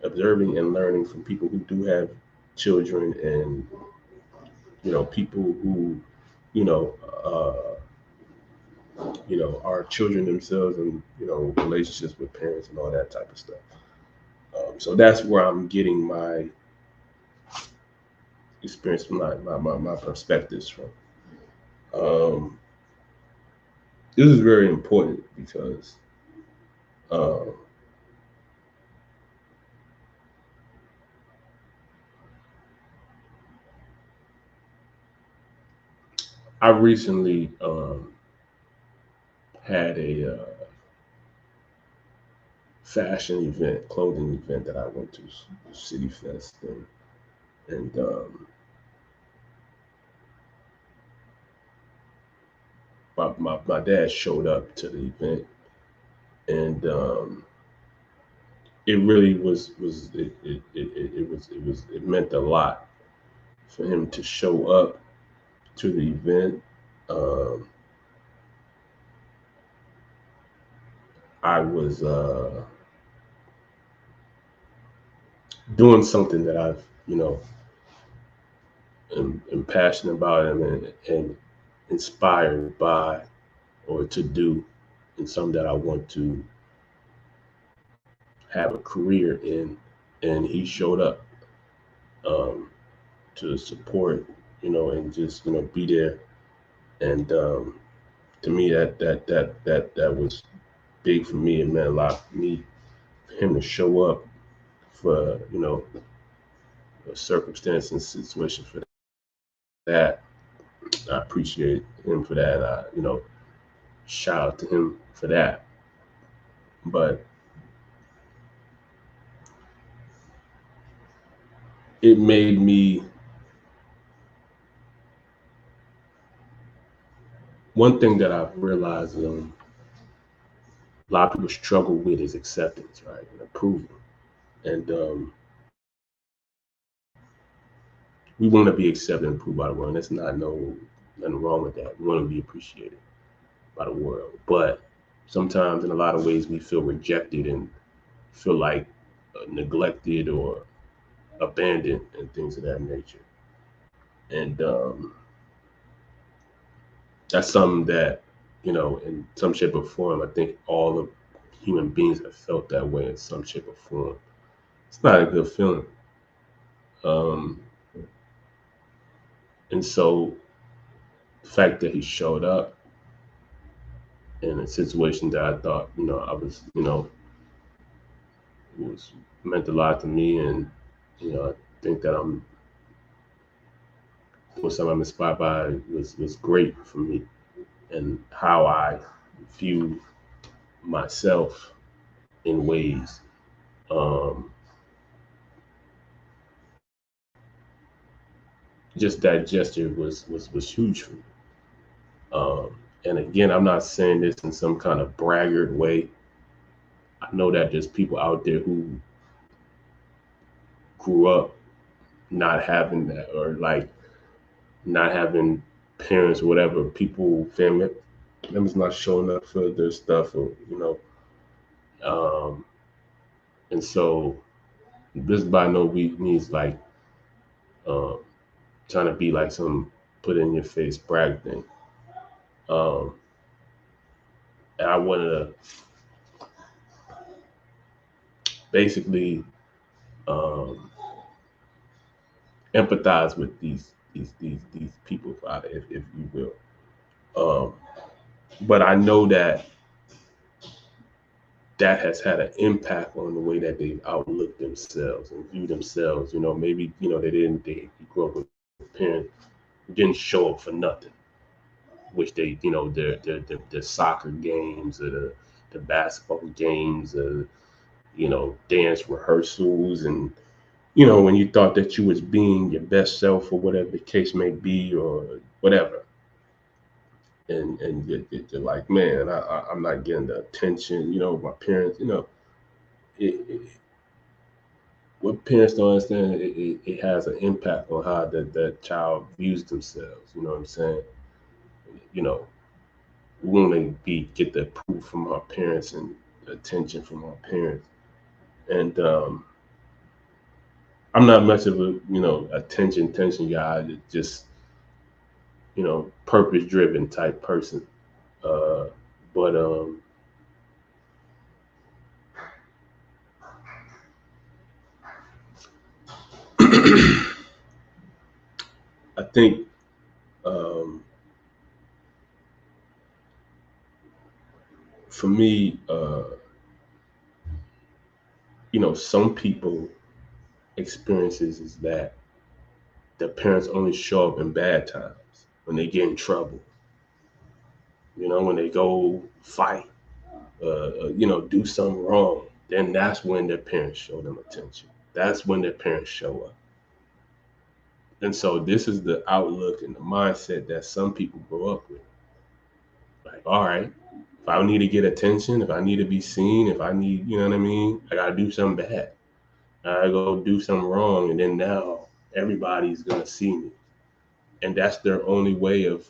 observing and learning from people who do have children, and people who you know uh, are children themselves, and relationships with parents and all that type of stuff. So that's where I'm getting my experience from, my perspectives from. um, this is very important because Uh, I recently had a fashion event, clothing event that I went to, City Fest, and my dad showed up to the event, and it really was it meant a lot for him to show up to the event. Um, I was doing something that I've am passionate about and inspired by or to do, and something that I want to have a career in. And he showed up um, to support, and just be there. And to me, that was big for me. It meant a lot for me for him to show up for a circumstance and situation for that. I appreciate him for that. Shout out to him for that. But it made me one thing that I've realized a lot of people struggle with is acceptance, right, and approval. And we want to be accepted and approved by the world. And there's nothing wrong with that. We want to be appreciated by the world, but sometimes in a lot of ways we feel rejected and feel like neglected or abandoned and things of that nature. And that's something that, in some shape or form, I think all of human beings have felt that way in some shape or form. It's not a good feeling. Um, and so the fact that he showed up in a situation that I thought, I was, was meant a lot to me, and I think that was something I'm inspired by was great for me, and how I view myself in ways. Um, just that gesture was huge for me. And again, I'm not saying this in some kind of braggart way. I know that there's people out there who grew up not having that, or like not having parents or whatever, people, family members not showing up for their stuff, or um, and so this by no means like um, trying to be like some put in your face brag thing. Um, and I wanted to basically um, empathize with these people, Father, if you will. Um, but I know that that has had an impact on the way that they outlook themselves and view themselves. Maybe they grew up with parents who didn't show up for nothing, which they their soccer games, or the basketball games, or dance rehearsals, and when you thought that you was being your best self or whatever the case may be, or whatever, and you're like, man, I'm not getting the attention. My parents, it, what parents don't understand, it has an impact on how that child views themselves. You know what I'm saying? You know, we want to get the approval from our parents and attention from our parents. And I'm not much of a attention guy. Just purpose driven type person. Uh, but I think um, for me, some people experiences is that the parents only show up in bad times when they get in trouble. When they go fight, do something wrong. Then that's when their parents show them attention. That's when their parents show up. And so this is the outlook and the mindset that some people grow up with. Like, all right, if I need to get attention, if I need to be seen, if I need, you know what I mean, I gotta do something bad. I go do something wrong, and then now everybody's gonna see me. And that's their only way of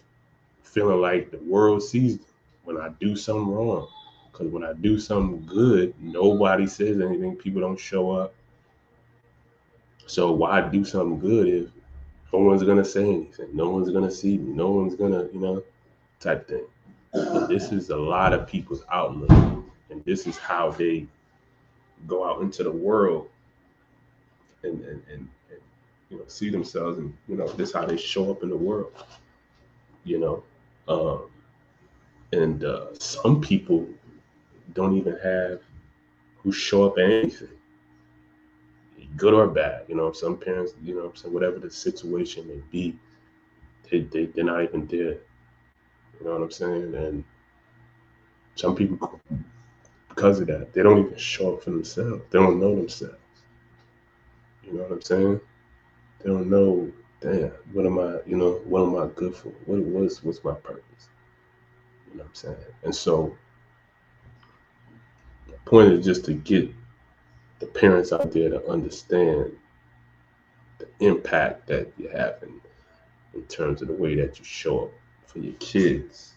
feeling like the world sees them when I do something wrong. Because when I do something good, nobody says anything. People don't show up. So why do something good if no one's gonna say anything? No one's gonna see me. No one's gonna, type thing. And this is a lot of people's outlook, and this is how they go out into the world and see themselves, and this is how they show up in the world. You know, um, and some people don't even have who show up at anything, good or bad. Some parents, whatever the situation may be, they're not even there. You know what I'm saying? And some people, because of that, they don't even show up for themselves. They don't know themselves. You know what I'm saying? They don't know, damn, what am I good for? What's my purpose? You know what I'm saying? And so the point is just to get the parents out there to understand the impact that you have in terms of the way that you show up for your kids.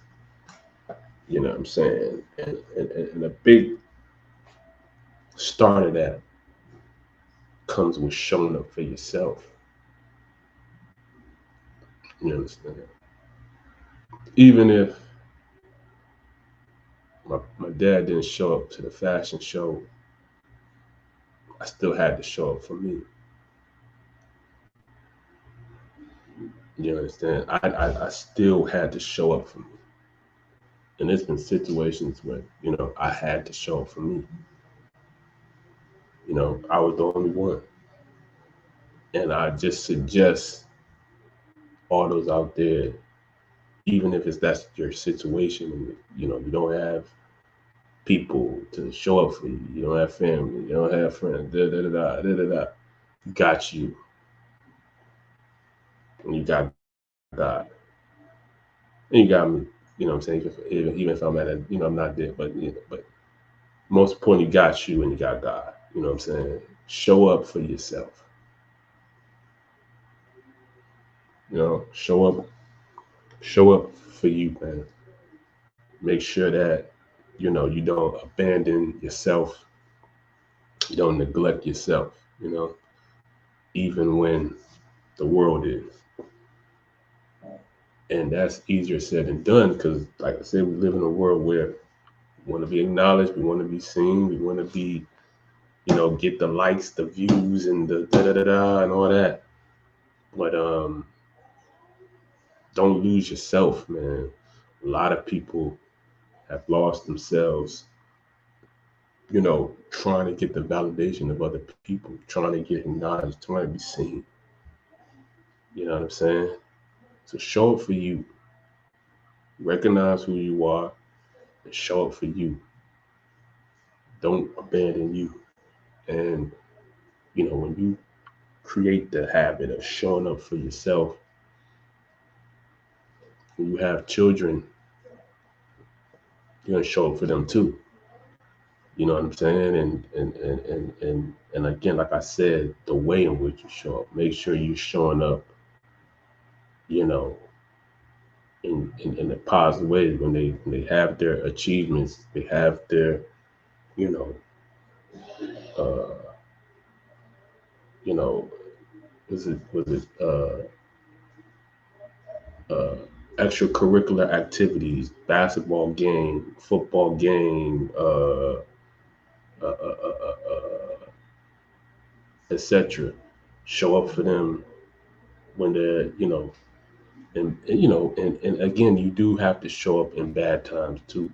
You know what I'm saying? And a big start of that comes with showing up for yourself. You understand? Even if my dad didn't show up to the fashion show, I still had to show up for me. You understand? I still had to show up for me. And there's been situations where, I had to show up for me. I was the only one. And I just suggest all those out there, even if that's your situation, and you don't have people to show up for you, you don't have family, you don't have friends, got you. And you got God. And you got me. You know what I'm saying? Even if I'm I'm not there, but most important, you got you and you got God. You know what I'm saying? Show up for yourself. Show up for you, man. Make sure that, you don't abandon yourself. You don't neglect yourself, even when the world is. And that's easier said than done because, like I said, we live in a world where we want to be acknowledged, we want to be seen, we want to be, get the likes, the views, and the da-da-da-da and all that. But don't lose yourself, man. A lot of people have lost themselves, trying to get the validation of other people, trying to get acknowledged, trying to be seen. You know what I'm saying? So show up for you. Recognize who you are and show up for you. Don't abandon you. And, when you create the habit of showing up for yourself, when you have children, you're going to show up for them too. You know what I'm saying? And again, like I said, the way in which you show up, make sure you're showing up, in a positive way. When they have their achievements, they have their, extracurricular activities, basketball game, football game, etc. Show up for them when they're, and again, you do have to show up in bad times too,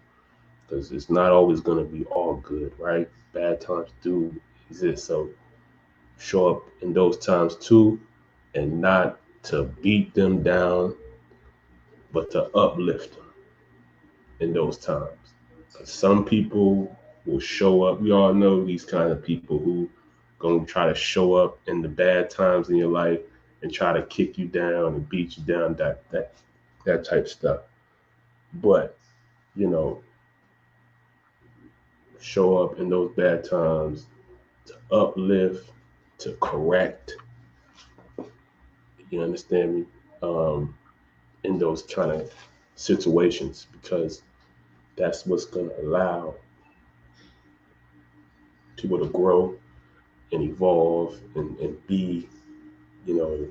because it's not always going to be all good, right? Bad times do, exist. So show up in those times too, and not to beat them down, but to uplift them in those times. Some people will show up. We all know these kind of people who gonna try to show up in the bad times in your life and try to kick you down and beat you down, that type stuff. But you know, show up in those bad times to uplift, to correct. You understand me? In those kind of situations, because that's what's gonna allow people to grow and evolve and be, you know,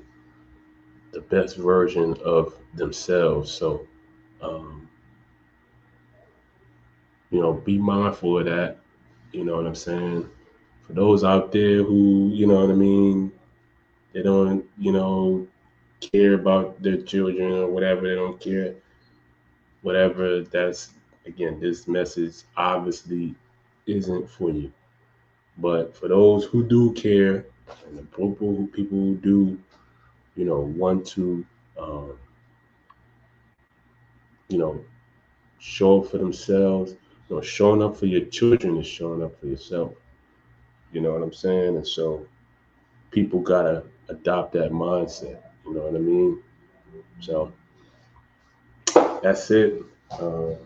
the best version of themselves. So, um, be mindful of that. You know what I'm saying? For those out there who, you know what I mean, they don't, care about their children or whatever, they don't care, whatever, that's, again, this message obviously isn't for you. But for those who do care, and the people who do, want to, um, you know, show up for themselves. Showing up for your children is showing up for yourself. You know what I'm saying? And so people gotta adopt that mindset. You know what I mean? So that's it. Uh,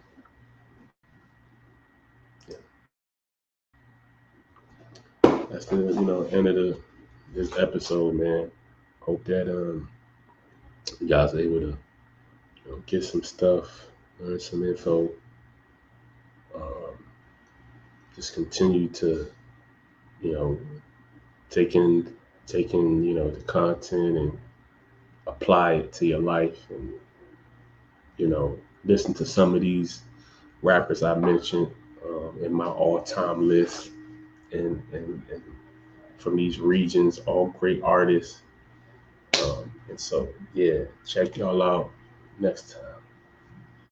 that's the end of this episode, man. Hope that you guys are able to get some stuff, learn some info. Um, just continue to you know taking the content and apply it to your life, and listen to some of these rappers I mentioned in my all-time list, and from these regions, all great artists. And so, yeah, check y'all out next time.